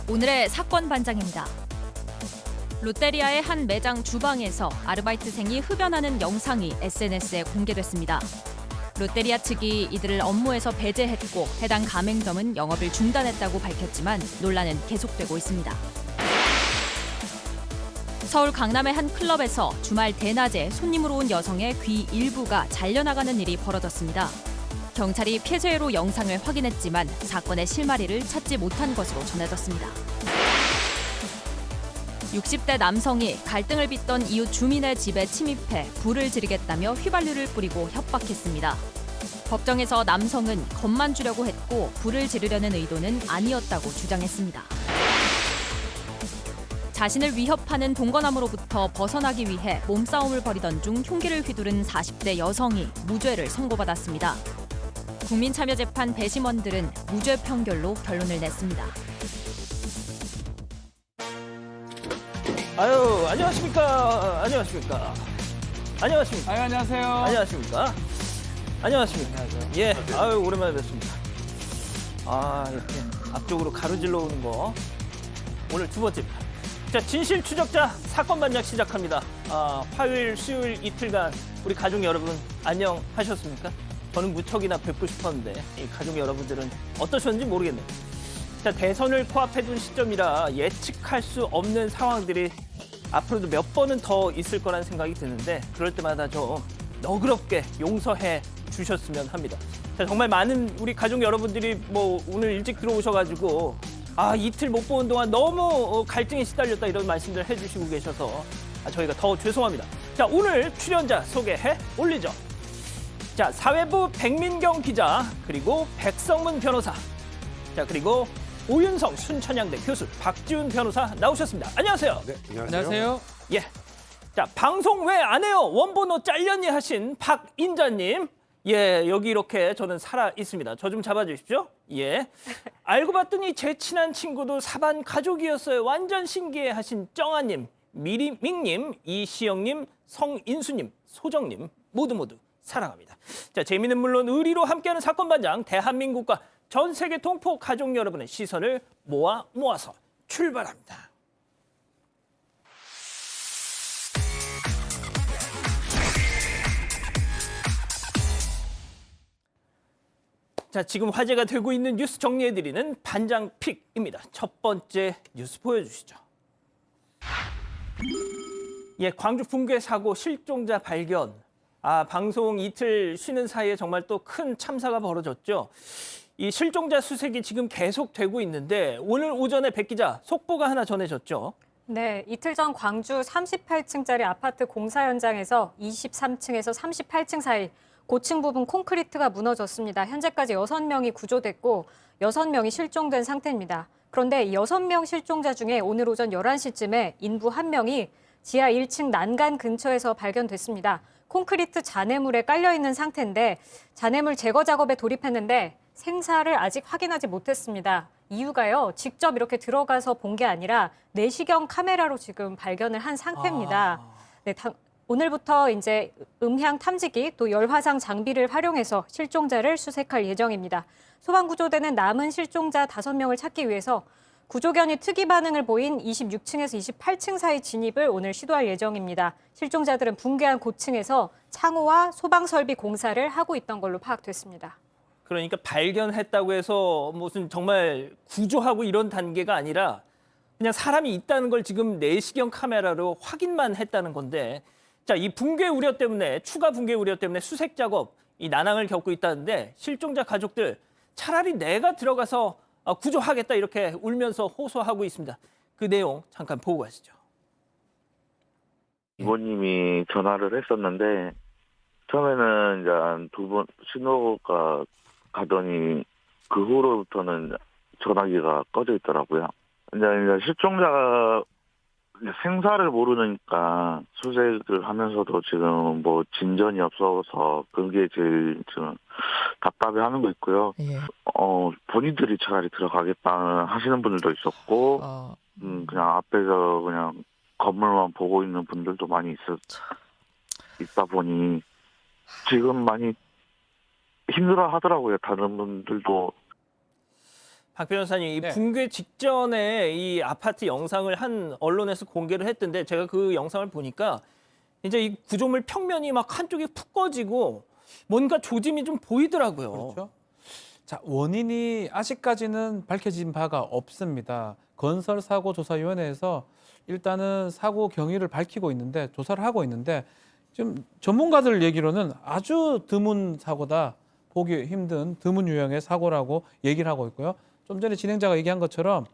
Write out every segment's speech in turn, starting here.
오늘의 사건 반장입니다. 롯데리아의 한 매장 주방에서 아르바이트생이 흡연하는 영상이 SNS에 공개됐습니다. 롯데리아 측이 이들을 업무에서 배제했고 해당 가맹점은 영업을 중단했다고 밝혔지만 논란은 계속되고 있습니다. 서울 강남의 한 클럽에서 주말 대낮에 손님으로 온 여성의 귀 일부가 잘려나가는 일이 벌어졌습니다. 경찰이 폐쇄로 영상을 확인했지만 사건의 실마리를 찾지 못한 것으로 전해졌습니다. 60대 남성이 갈등을 빚던 이웃 주민의 집에 침입해 불을 지르겠다며 휘발유를 뿌리고 협박했습니다. 법정에서 남성은 겁만 주려고 했고 불을 지르려는 의도는 아니었다고 주장했습니다. 자신을 위협하는 동거남으로부터 벗어나기 위해 몸싸움을 벌이던 중 흉기를 휘두른 40대 여성이 무죄를 선고받았습니다. 국민참여재판 배심원들은 무죄 판결로 결론을 냈습니다. 아유, 안녕하십니까. 안녕하십니까. 안녕하십니까. 아유, 안녕하세요. 안녕하십니까. 안녕하십니까. 예, 아유, 오랜만에 뵙습니다. 이렇게 앞쪽으로 가로질러 오는 거. 오늘 두 번째입니다. 자, 진실 추적자 사건 반장 시작합니다. 화요일, 수요일 이틀간 우리 가족 여러분 안녕하셨습니까? 저는 무척이나 뵙고 싶었는데 이 가족 여러분들은 어떠셨는지 모르겠네요. 자, 대선을 코앞에 둔 시점이라 예측할 수 없는 상황들이 앞으로도 몇 번은 더 있을 거란 생각이 드는데 그럴 때마다 좀 너그럽게 용서해 주셨으면 합니다. 자, 정말 많은 우리 가족 여러분들이 오늘 일찍 들어오셔가지고 이틀 못 보는 동안 너무 갈등에 시달렸다 이런 말씀들 해주시고 계셔서 저희가 더 죄송합니다. 자, 오늘 출연자 소개해 올리죠. 자, 사회부 백민경 기자, 그리고 백성문 변호사, 자, 그리고 오윤성 순천향대 교수, 박지훈 변호사 나오셨습니다. 안녕하세요. 네, 안녕하세요. 예. 자, 방송 왜 안 해요? 원본호 잘렸니 하신 박인자님. 예, 여기 이렇게 저는 살아 있습니다. 저 좀 잡아주십시오. 예. 알고 봤더니 제 친한 친구도 사반 가족이었어요. 완전 신기해 하신 정아님, 미리밍님, 이시영님, 성인수님, 소정님 모두 사랑합니다. 자, 재미는 물론 의리로 함께하는 사건 반장, 대한민국과 전 세계 동포 가족 여러분의 시선을 모아서 출발합니다. 자, 지금 화제가 되고 있는 뉴스 정리해드리는 반장 픽입니다. 첫 번째 뉴스 보여주시죠. 예, 광주 붕괴 사고 실종자 발견. 방송 이틀 쉬는 사이에 정말 또 큰 참사가 벌어졌죠. 이 실종자 수색이 지금 계속되고 있는데 오늘 오전에 백 기자 속보가 하나 전해졌죠. 네, 이틀 전 광주 38층짜리 아파트 공사 현장에서 23층에서 38층 사이 고층 부분 콘크리트가 무너졌습니다. 현재까지 6명이 구조됐고 6명이 실종된 상태입니다. 그런데 6명 실종자 중에 오늘 오전 11시쯤에 인부 1명이 지하 1층 난간 근처에서 발견됐습니다. 콘크리트 잔해물에 깔려있는 상태인데 잔해물 제거 작업에 돌입했는데 생사를 아직 확인하지 못했습니다. 이유가요, 직접 이렇게 들어가서 본 게 아니라 내시경 카메라로 지금 발견을 한 상태입니다. 네, 오늘부터 이제 음향 탐지기 또 열화상 장비를 활용해서 실종자를 수색할 예정입니다. 소방구조대는 남은 실종자 5명을 찾기 위해서 구조견이 특이 반응을 보인 26층에서 28층 사이 진입을 오늘 시도할 예정입니다. 실종자들은 붕괴한 고층에서 창호와 소방설비 공사를 하고 있던 걸로 파악됐습니다. 그러니까 발견했다고 해서 무슨 정말 구조하고 이런 단계가 아니라 그냥 사람이 있다는 걸 지금 내시경 카메라로 확인만 했다는 건데, 자, 이 붕괴 우려 때문에, 추가 붕괴 우려 때문에 수색 작업 이 난항을 겪고 있다는데 실종자 가족들 차라리 내가 들어가서 구조하겠다 이렇게 울면서 호소하고 있습니다. 그 내용 잠깐 보고 가시죠. 부모님이 전화를 했었는데 처음에는 이제 한 2번 신호가 가더니 그 후로부터는 전화기가 꺼져 있더라고요. 이제 실종자가 생사를 모르니까 수색을 하면서도 지금 진전이 없어서 그게 제일 지금 답답해하는 거 있고요. 예. 본인들이 차라리 들어가겠다 하시는 분들도 있었고, 그냥 앞에서 그냥 건물만 보고 있는 분들도 많이 있다 보니 지금 많이 힘들어 하더라고요. 다른 분들도. 박 변호사님, 이 네. 붕괴 직전에 이 아파트 영상을 한 언론에서 공개를 했던데 제가 그 영상을 보니까 이제 이 구조물 평면이 막 한쪽이 푹 꺼지고 뭔가 조짐이 좀 보이더라고요. 그렇죠. 자, 원인이 아직까지는 밝혀진 바가 없습니다. 건설사고조사위원회에서 일단은 사고 경위를 밝히고 있는데 조사를 하고 있는데 지금 전문가들 얘기로는 아주 드문 사고다. 보기 힘든 드문 유형의 사고라고 얘기를 하고 있고요. 좀 전에 진행자가 얘기한 것처럼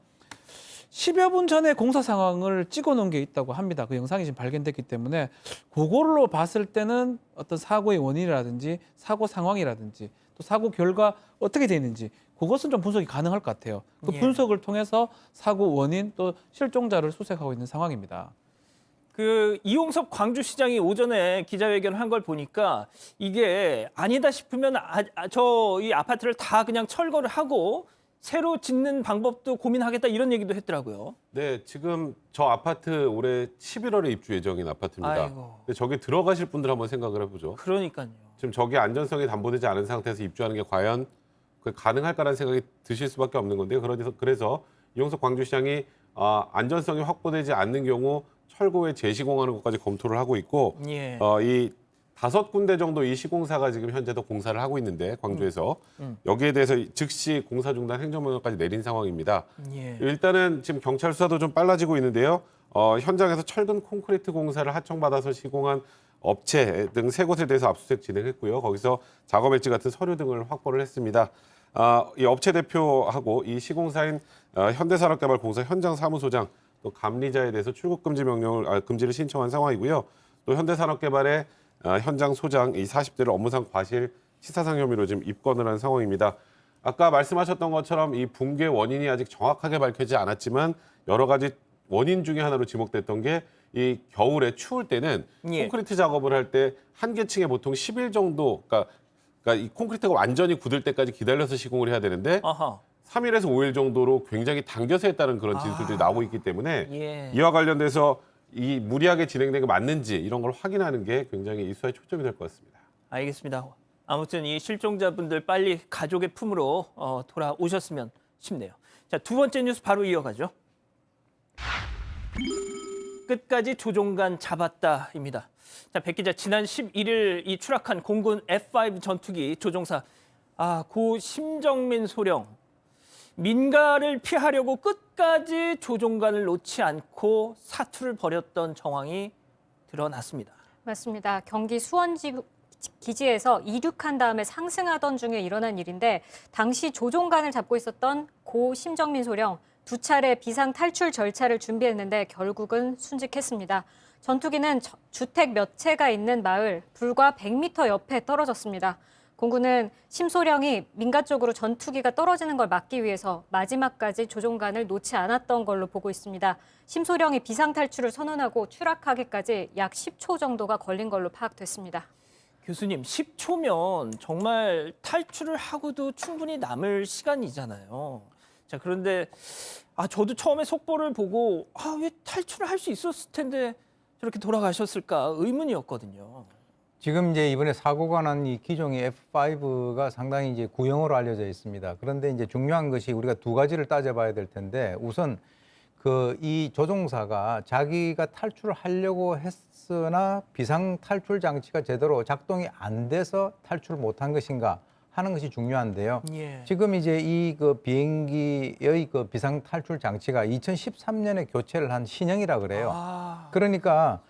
10여 분 전에 공사 상황을 찍어놓은 게 있다고 합니다. 그 영상이 지금 발견됐기 때문에 그걸로 봤을 때는 어떤 사고의 원인이라든지 사고 상황이라든지 또 사고 결과 어떻게 돼 있는지 그것은 좀 분석이 가능할 것 같아요. 그 예. 분석을 통해서 사고 원인 또 실종자를 수색하고 있는 상황입니다. 그 이용섭 광주시장이 오전에 기자회견을 한 걸 보니까 이게 아니다 싶으면 저 이 아파트를 다 그냥 철거를 하고 새로 짓는 방법도 고민하겠다 이런 얘기도 했더라고요. 네, 지금 저 아파트 올해 11월에 입주 예정인 아파트입니다. 아이고. 근데 저기 들어가실 분들 한번 생각을 해보죠. 그러니까요. 지금 저기 안전성이 담보되지 않은 상태에서 입주하는 게 과연 가능할까라는 생각이 드실 수밖에 없는 건데요. 그래서 이용석 광주시장이 안전성이 확보되지 않는 경우 철거에 재시공하는 것까지 검토를 하고 있고 예. 이 5군데 정도 이 시공사가 지금 현재도 공사를 하고 있는데 광주에서 여기에 대해서 즉시 공사 중단 행정명령까지 내린 상황입니다. 예. 일단은 지금 경찰 수사도 좀 빨라지고 있는데요. 현장에서 철근 콘크리트 공사를 하청받아서 시공한 업체 등 3곳에 대해서 압수수색 진행했고요. 거기서 작업 일지 같은 서류 등을 확보를 했습니다. 이 업체 대표하고 이 시공사인 현대산업개발공사 현장 사무소장 또 감리자에 대해서 출국 금지 금지를 신청한 상황이고요. 또 현대산업개발의 현장 소장 이 40대를 업무상 과실 치사상 혐의로 지금 입건을 한 상황입니다. 아까 말씀하셨던 것처럼 이 붕괴 원인이 아직 정확하게 밝혀지지 않았지만 여러 가지 원인 중에 하나로 지목됐던 게 이 겨울에 추울 때는 예. 콘크리트 작업을 할 때 한 개층에 보통 10일 정도 그러니까 이 콘크리트가 완전히 굳을 때까지 기다려서 시공을 해야 되는데 아하. 3일에서 5일 정도로 굉장히 당겨서 했다는 그런 진술들이 나오고 있기 때문에 예. 이와 관련돼서 이 무리하게 진행된 게 맞는지 이런 걸 확인하는 게 굉장히 이 수사의 초점이 될 것 같습니다. 알겠습니다. 아무튼 이 실종자분들 빨리 가족의 품으로 돌아오셨으면 싶네요. 자, 두 번째 뉴스 바로 이어가죠. 끝까지 조종간 잡았다입니다. 자, 백 기자, 지난 11일 이 추락한 공군 F5 전투기 조종사 고 심정민 소령 민가를 피하려고 끝까지 조종관을 놓지 않고 사투를 벌였던 정황이 드러났습니다. 맞습니다. 경기 수원지 기지에서 이륙한 다음에 상승하던 중에 일어난 일인데 당시 조종관을 잡고 있었던 고 심정민 소령 2차례 비상 탈출 절차를 준비했는데 결국은 순직했습니다. 전투기는 주택 몇 채가 있는 마을 불과 100m 옆에 떨어졌습니다. 공군은 심소령이 민가 쪽으로 전투기가 떨어지는 걸 막기 위해서 마지막까지 조종관을 놓지 않았던 걸로 보고 있습니다. 심소령이 비상탈출을 선언하고 추락하기까지 약 10초 정도가 걸린 걸로 파악됐습니다. 교수님, 10초면 정말 탈출을 하고도 충분히 남을 시간이잖아요. 자, 그런데 저도 처음에 속보를 보고 왜 탈출을 할 수 있었을 텐데 저렇게 돌아가셨을까 의문이었거든요. 지금 이제 이번에 사고가 난 이 기종의 F5가 상당히 이제 구형으로 알려져 있습니다. 그런데 이제 중요한 것이 우리가 두 가지를 따져봐야 될 텐데 우선 이 조종사가 자기가 탈출을 하려고 했으나 비상 탈출 장치가 제대로 작동이 안 돼서 탈출을 못한 것인가 하는 것이 중요한데요. 예. 지금 이제 이 비행기의 비상 탈출 장치가 2013년에 교체를 한 신형이라 그래요. 그러니까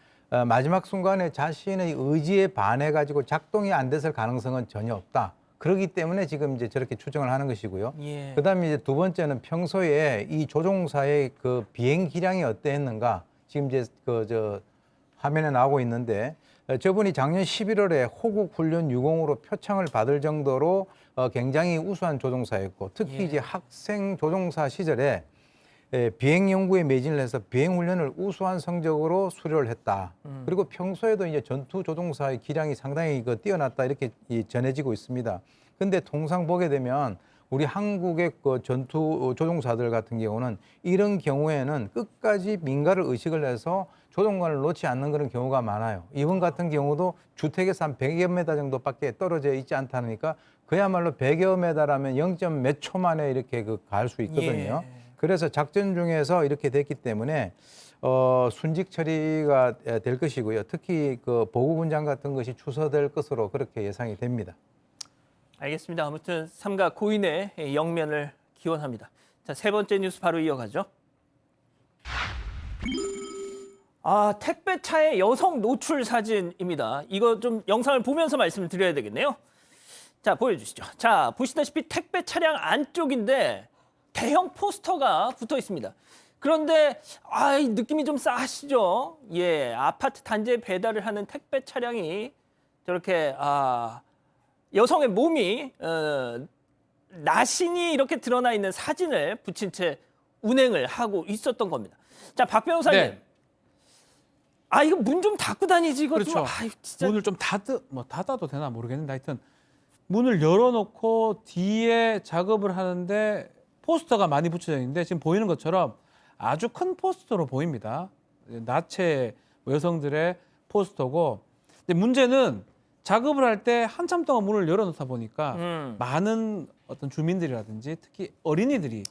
마지막 순간에 자신의 의지에 반해 가지고 작동이 안 됐을 가능성은 전혀 없다. 그렇기 때문에 지금 이제 저렇게 추정을 하는 것이고요. 예. 그다음에 이제 두 번째는 평소에 이 조종사의 비행 기량이 어땠는가. 지금 이제 화면에 나오고 있는데 저분이 작년 11월에 호국 훈련 유공으로 표창을 받을 정도로 굉장히 우수한 조종사였고 특히 예. 이제 학생 조종사 시절에 비행 연구에 매진을 해서 비행 훈련을 우수한 성적으로 수료를 했다. 그리고 평소에도 이제 전투 조종사의 기량이 상당히 뛰어났다 이렇게 전해지고 있습니다. 근데 통상 보게 되면 우리 한국의 전투 조종사들 같은 경우는 이런 경우에는 끝까지 민가를 의식을 해서 조종관을 놓지 않는 그런 경우가 많아요. 이번 같은 경우도 주택에서 한 100여 m 정도밖에 떨어져 있지 않다니까 그야말로 100여 메다라면 0. 몇 초 만에 이렇게 갈 수 있거든요. 예. 그래서 작전 중에서 이렇게 됐기 때문에 순직 처리가 될 것이고요. 특히 그 보고 군장 같은 것이 추서될 것으로 그렇게 예상이 됩니다. 알겠습니다. 아무튼 삼가 고인의 영면을 기원합니다. 자, 세 번째 뉴스 바로 이어가죠. 아, 택배차의 여성 노출 사진입니다. 이거 좀 영상을 보면서 말씀을 드려야 되겠네요. 자, 보여주시죠. 자, 보시다시피 택배 차량 안쪽인데 대형 포스터가 붙어 있습니다. 그런데 이 느낌이 좀 싸하시죠? 예, 아파트 단지에 배달을 하는 택배 차량이 저렇게 여성의 몸이 나신이 이렇게 드러나 있는 사진을 붙인 채 운행을 하고 있었던 겁니다. 자, 박 변호사님. 네. 이거 문 좀 닫고 다니지 이거 그렇죠. 좀. 진짜. 문을 좀 닫아도 되나 모르겠는데 하여튼 문을 열어놓고 뒤에 작업을 하는데 포스터가 많이 붙여져 있는데 지금 보이는 것처럼 아주 큰 포스터로 보입니다. 나체 여성들의 포스터고, 근데 문제는 작업을 할 때 한참 동안 문을 열어놓다 보니까 많은 어떤 주민들이라든지 특히 어린이들이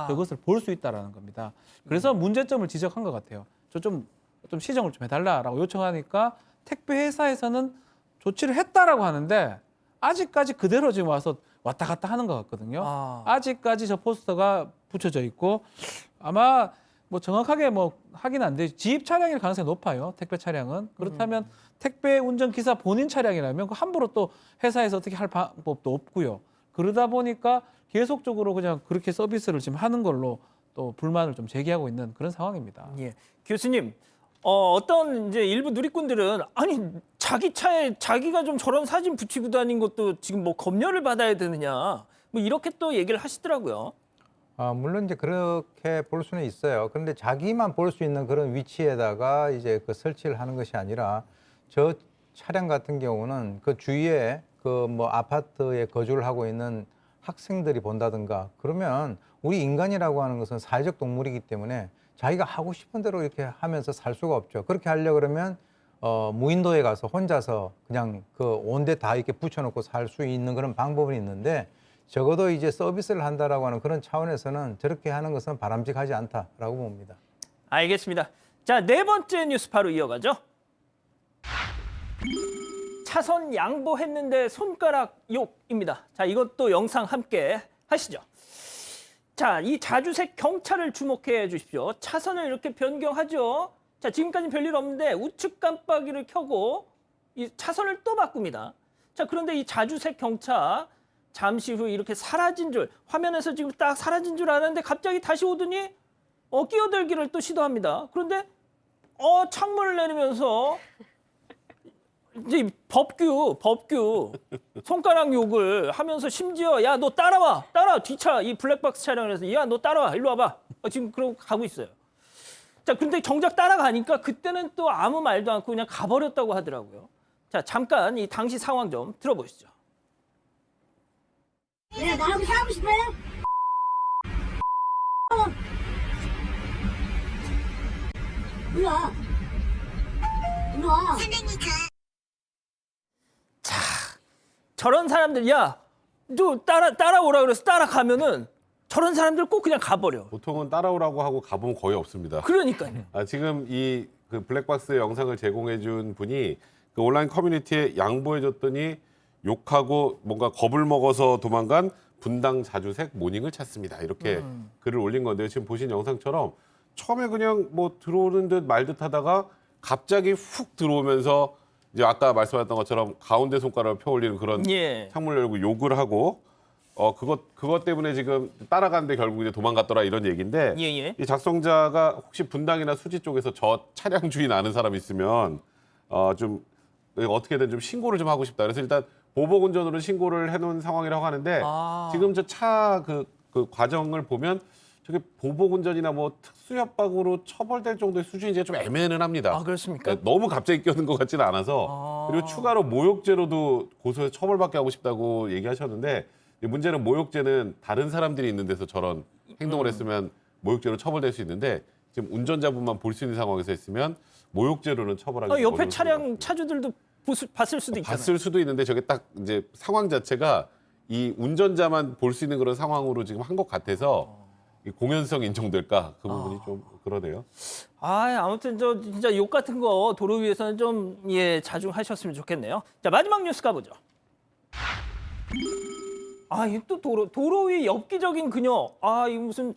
그것을 볼 수 있다라는 겁니다. 그래서 문제점을 지적한 것 같아요. 저 좀 시정을 좀 해달라라고 요청하니까 택배 회사에서는 조치를 했다라고 하는데 아직까지 그대로 지금 와서 왔다 갔다 하는 것 같거든요. 아직까지 저 포스터가 붙여져 있고 아마 뭐 정확하게 뭐 확인 안 돼. 지입 차량일 가능성이 높아요. 택배 차량은. 그렇다면 택배 운전 기사 본인 차량이라면 그 함부로 또 회사에서 어떻게 할 방법도 없고요. 그러다 보니까 계속적으로 그냥 그렇게 서비스를 지금 하는 걸로 또 불만을 좀 제기하고 있는 그런 상황입니다. 예. 교수님, 어떤 이제 일부 누리꾼들은 아니 자기 차에 자기가 좀 저런 사진 붙이고 다닌 것도 지금 뭐 검열을 받아야 되느냐 뭐 이렇게 또 얘기를 하시더라고요. 물론 이제 그렇게 볼 수는 있어요. 그런데 자기만 볼 수 있는 그런 위치에다가 이제 그 설치를 하는 것이 아니라 저 차량 같은 경우는 그 주위에 그 뭐 아파트에 거주를 하고 있는 학생들이 본다든가 그러면 우리 인간이라고 하는 것은 사회적 동물이기 때문에 자기가 하고 싶은 대로 이렇게 하면서 살 수가 없죠. 그렇게 하려 그러면 무인도에 가서 혼자서 그냥 그 온데 다 이렇게 붙여놓고 살 수 있는 그런 방법은 있는데 적어도 이제 서비스를 한다라고 하는 그런 차원에서는 저렇게 하는 것은 바람직하지 않다라고 봅니다. 알겠습니다. 자, 네 번째 뉴스 바로 이어가죠. 차선 양보했는데 손가락 욕입니다. 자, 이것도 영상 함께 하시죠. 자, 이 자주색 경차를 주목해 주십시오. 차선을 이렇게 변경하죠. 자, 지금까지는 별일 없는데 우측 깜빡이를 켜고 이 차선을 또 바꿉니다. 자, 그런데 이 자주색 경차 잠시 후 이렇게 사라진 줄, 화면에서 지금 딱 사라진 줄 알았는데 갑자기 다시 오더니 끼어들기를 또 시도합니다. 그런데 창문을 내리면서 이제 법규 손가락 욕을 하면서 심지어 야 너 따라와 뒷차 이 블랙박스 차량을 해서 야 너 따라와 일로 와봐 지금 그러고 가고 있어요. 자, 근데 정작 따라가니까 그때는 또 아무 말도 않고 그냥 가버렸다고 하더라고요. 자, 잠깐 이 당시 상황 좀 들어보시죠. 네, 나하고 싸우고 싶어요? 일로 와. 일로 와. 저런 사람들 야 너 따라오라 그래서 따라가면은 저런 사람들 꼭 그냥 가버려. 보통은 따라오라고 하고 가보면 거의 없습니다. 그러니까요. 지금 이 그 블랙박스 영상을 제공해 준 분이 그 온라인 커뮤니티에 양보해 줬더니 욕하고 뭔가 겁을 먹어서 도망간 분당 자주색 모닝을 찾습니다. 이렇게 글을 올린 건데요. 지금 보신 영상처럼 처음에 그냥 뭐 들어오는 듯 말 듯 하다가 갑자기 훅 들어오면서 이제 아까 말씀하셨던 것처럼 가운데 손가락을 펴 올리는 그런 창문을 열고 욕을 하고 그것 때문에 지금 따라가는데 결국 이제 도망갔더라 이런 얘기인데 이 작성자가 혹시 분당이나 수지 쪽에서 저 차량 주인 아는 사람 있으면 좀 어떻게든 좀 신고를 좀 하고 싶다. 그래서 일단 보복 운전으로 신고를 해놓은 상황이라고 하는데 지금 저 차 그 과정을 보면 저게 보복 운전이나 뭐 특수협박으로 처벌될 정도의 수준이 좀 애매는 합니다. 그렇습니까? 너무 갑자기 끼어든 것 같지는 않아서 그리고 추가로 모욕죄로도 고소해서 처벌받게 하고 싶다고 얘기하셨는데 문제는 모욕죄는 다른 사람들이 있는 데서 저런 행동을 했으면 모욕죄로 처벌될 수 있는데 지금 운전자분만 볼 수 있는 상황에서 했으면 모욕죄로는 처벌하기 옆에 어려울 차량 차주들도 봤을 수도 있잖아요. 봤을 수도 있는데 저게 딱 이제 상황 자체가 이 운전자만 볼 수 있는 그런 상황으로 지금 한 것 같아서 이 공연성 인정될까 그 부분이 좀 그러네요. 아무튼 저 진짜 욕 같은 거 도로 위에서는 좀 자중하셨으면 좋겠네요. 자, 마지막 뉴스 가보죠. 이 또 도로 위 엽기적인 그녀. 이 무슨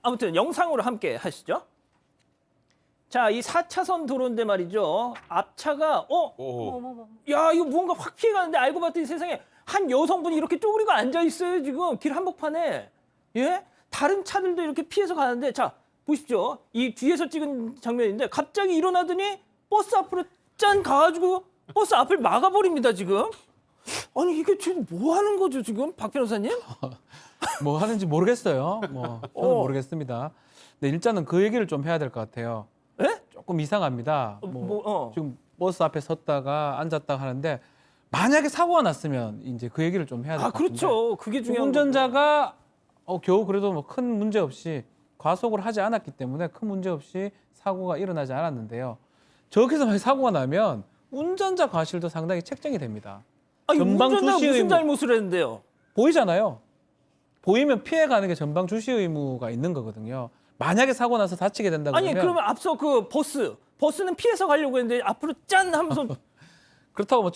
아무튼 영상으로 함께 하시죠. 자, 이 4차선 도로인데 말이죠. 앞차가 야, 이거 뭔가 확 피해가는데 알고 봤더니 세상에 한 여성분이 이렇게 쪼그리고 앉아 있어요, 지금 길 한복판에. 예? 다른 차들도 이렇게 피해서 가는데, 자, 보십시오. 이 뒤에서 찍은 장면인데 갑자기 일어나더니 버스 앞으로 짠 가가지고 버스 앞을 막아버립니다, 지금. 아니, 이게 지금 뭐 하는 거죠, 지금? 박 변호사님? 뭐 하는지 모르겠어요. 저는 모르겠습니다. 근데 일단은 그 얘기를 좀 해야 될 것 같아요. 예? 조금 이상합니다. 지금 버스 앞에 섰다가 앉았다가 하는데 만약에 사고가 났으면 이제 그 얘기를 좀 해야 될 것 같은데. 그렇죠. 그게 중요한 운전자가 겨우 그래도 뭐 큰 문제 없이 과속을 하지 않았기 때문에 큰 문제 없이 사고가 일어나지 않았는데요. 저기서 만약 사고가 나면 운전자 과실도 상당히 책정이 됩니다. 전방 운전자가 주시 무슨 의무 잘못을 했는데요? 보이잖아요. 보이면 피해가는 게 전방 주시 의무가 있는 거거든요. 만약에 사고 나서 다치게 된다 그러면 그러면 앞서 그 버스는 피해서 가려고 했는데 앞으로 짠 하면서 그렇다고 뭐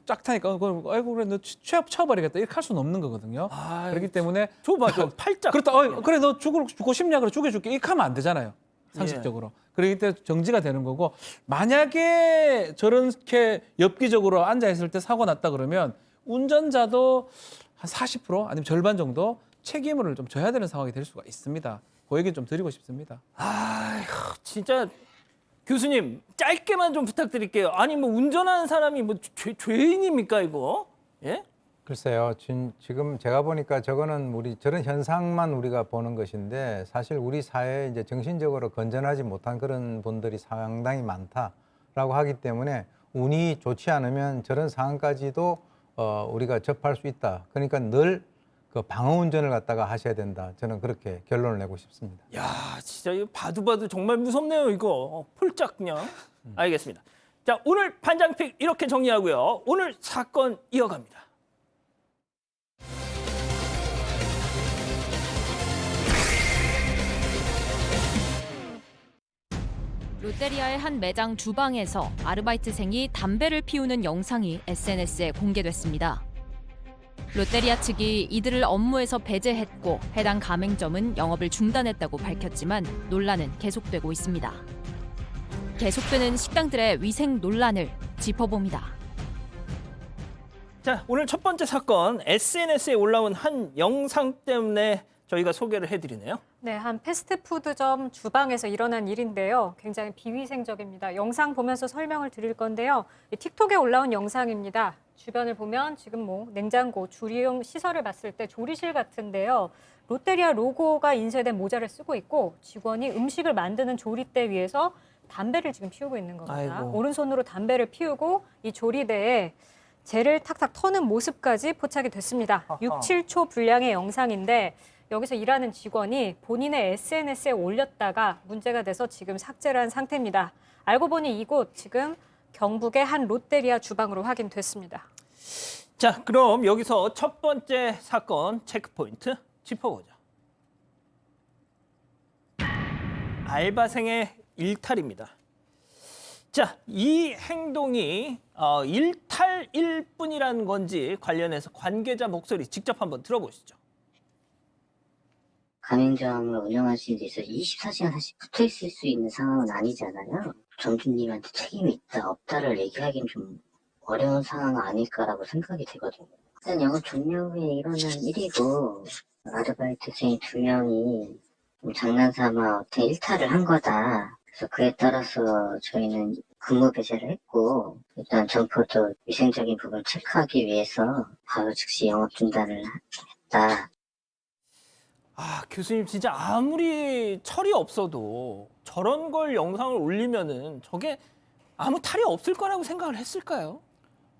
쫙 타니까 아이고 그래 너 쳐버리겠다 이렇게 할 수는 없는 거거든요. 그렇기 때문에 저 팔짝 그렇다. 그래 너 죽고 싶냐 그래 죽여줄게 이렇게 하면 안 되잖아요. 상식적으로. 그렇기 때문에 정지가 되는 거고 만약에 저렇게 엽기적으로 앉아 있을 때 사고 났다 그러면 운전자도 한 40% 아니면 절반 정도 책임을 좀 져야 되는 상황이 될 수가 있습니다. 그 얘기 좀 드리고 싶습니다. 진짜 교수님 짧게만 좀 부탁드릴게요. 아니 뭐 운전하는 사람이 뭐 죄인입니까 이거? 예? 글쎄요. 지금 제가 보니까 저거는 저런 현상만 우리가 보는 것인데 사실 우리 사회에 이제 정신적으로 건전하지 못한 그런 분들이 상당히 많다라고 하기 때문에 운이 좋지 않으면 저런 상황까지도 우리가 접할 수 있다. 그러니까 늘 그 방어 운전을 갖다가 하셔야 된다. 저는 그렇게 결론을 내고 싶습니다. 야, 진짜 이거 봐도 정말 무섭네요 이거. 폴짝 그냥. 알겠습니다. 자, 오늘 반장픽 이렇게 정리하고요. 오늘 사건 이어갑니다. 롯데리아의 한 매장 주방에서 아르바이트생이 담배를 피우는 영상이 SNS에 공개됐습니다. 롯데리아 측이 이들을 업무에서 배제했고 해당 가맹점은 영업을 중단했다고 밝혔지만 논란은 계속되고 있습니다. 계속되는 식당들의 위생 논란을 짚어봅니다. 자, 오늘 첫 번째 사건 SNS에 올라온 한 영상 때문에 저희가 소개를 해드리네요. 네, 한 패스트푸드점 주방에서 일어난 일인데요. 굉장히 비위생적입니다. 영상 보면서 설명을 드릴 건데요. 틱톡에 올라온 영상입니다. 주변을 보면 지금 뭐 냉장고, 조리용 시설을 봤을 때 조리실 같은데요. 롯데리아 로고가 인쇄된 모자를 쓰고 있고 직원이 음식을 만드는 조리대 위에서 담배를 지금 피우고 있는 겁니다. 아이고. 오른손으로 담배를 피우고 이 조리대에 재를 탁탁 터는 모습까지 포착이 됐습니다. 6, 7초 분량의 영상인데 여기서 일하는 직원이 본인의 SNS에 올렸다가 문제가 돼서 지금 삭제를 한 상태입니다. 알고 보니 이곳 지금 경북의 한 롯데리아 주방으로 확인됐습니다. 자, 그럼 여기서 첫 번째 사건 체크포인트 짚어보죠. 알바생의 일탈입니다. 자, 이 행동이 일탈일 뿐이라는 건지 관련해서 관계자 목소리 직접 한번 들어보시죠. 가맹점을 운영하시는 데 있어서 24시간 사실 붙어 있을 수 있는 상황은 아니잖아요. 점주님한테 책임이 있다, 없다를 얘기하기는 좀 어려운 상황 아닐까라고 생각이 되거든요. 일단 영업 종료 후에 일어난 일이고, 아르바이트생이 2명이 장난삼아 어떤 일탈을 한 거다. 그래서 그에 따라서 저희는 근무 배제를 했고, 일단 점포도 위생적인 부분을 체크하기 위해서 바로 즉시 영업 중단을 했다. 교수님 진짜 아무리 철이 없어도 저런 걸 영상을 올리면은 저게 아무 탈이 없을 거라고 생각을 했을까요?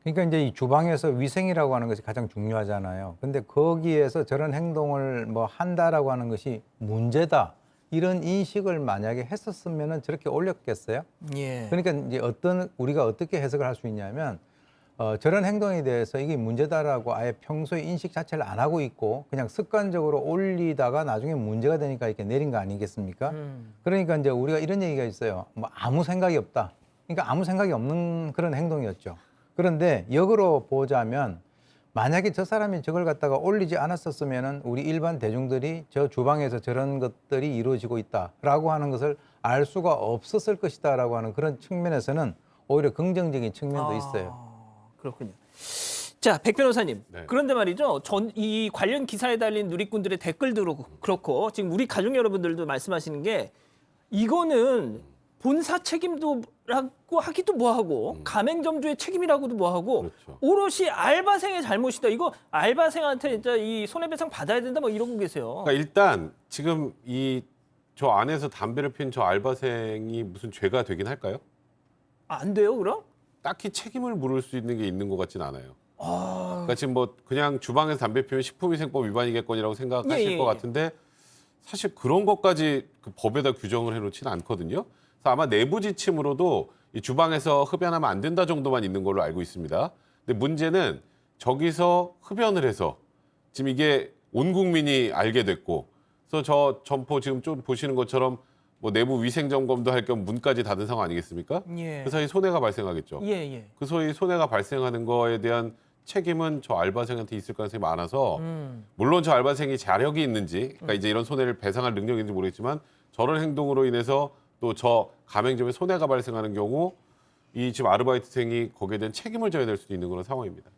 그러니까 이제 이 주방에서 위생이라고 하는 것이 가장 중요하잖아요. 근데 거기에서 저런 행동을 뭐 한다라고 하는 것이 문제다. 이런 인식을 만약에 했었으면은 저렇게 올렸겠어요? 예. 그러니까 이제 우리가 어떻게 해석을 할 수 있냐면 저런 행동에 대해서 이게 문제다라고 아예 평소에 인식 자체를 안 하고 있고 그냥 습관적으로 올리다가 나중에 문제가 되니까 이렇게 내린 거 아니겠습니까? 그러니까 이제 우리가 이런 얘기가 있어요. 뭐 아무 생각이 없다. 그러니까 아무 생각이 없는 그런 행동이었죠. 그런데 역으로 보자면 만약에 저 사람이 저걸 갖다가 올리지 않았었으면은 우리 일반 대중들이 저 주방에서 저런 것들이 이루어지고 있다라고 하는 것을 알 수가 없었을 것이다라고 하는 그런 측면에서는 오히려 긍정적인 측면도 있어요. 그렇군요. 자, 백 변호사님. 네. 그런데 말이죠. 이 관련 기사에 달린 누리꾼들의 댓글도 그렇고 지금 우리 가족 여러분들도 말씀하시는 게 이거는 본사 책임도라고 하기도 뭐하고 가맹점주의 책임이라고도 뭐하고 그렇죠. 오롯이 알바생의 잘못이다. 이거 알바생한테 진짜 이 손해배상 받아야 된다 뭐 이러고 계세요. 그러니까 일단 지금 저 안에서 담배를 피운 저 알바생이 무슨 죄가 되긴 할까요? 안 돼요, 그럼? 딱히 책임을 물을 수 있는 게 있는 것 같진 않아요. 그러니까 지금 뭐 그냥 주방에서 담배 피우면 식품위생법 위반이겠거니라고 생각하실 것 같은데 사실 그런 것까지 그 법에다 규정을 해놓지는 않거든요. 그래서 아마 내부 지침으로도 이 주방에서 흡연하면 안 된다 정도만 있는 걸로 알고 있습니다. 근데 문제는 저기서 흡연을 해서 지금 이게 온 국민이 알게 됐고, 그래서 저 점포 지금 좀 보시는 것처럼 뭐 내부 위생 점검도 할 겸 문까지 닫은 상황 아니겠습니까? 예. 그 사이 손해가 발생하겠죠. 예. 그 사이 손해가 발생하는 거에 대한 책임은 저 알바생한테 있을 가능성이 많아서 물론 저 알바생이 자력이 있는지 그러니까 이제 이런 손해를 배상할 능력이 있는지 모르겠지만 저런 행동으로 인해서 또 저 가맹점에 손해가 발생하는 경우 이 지금 아르바이트생이 거기에 대한 책임을 져야 될 수도 있는 그런 상황입니다.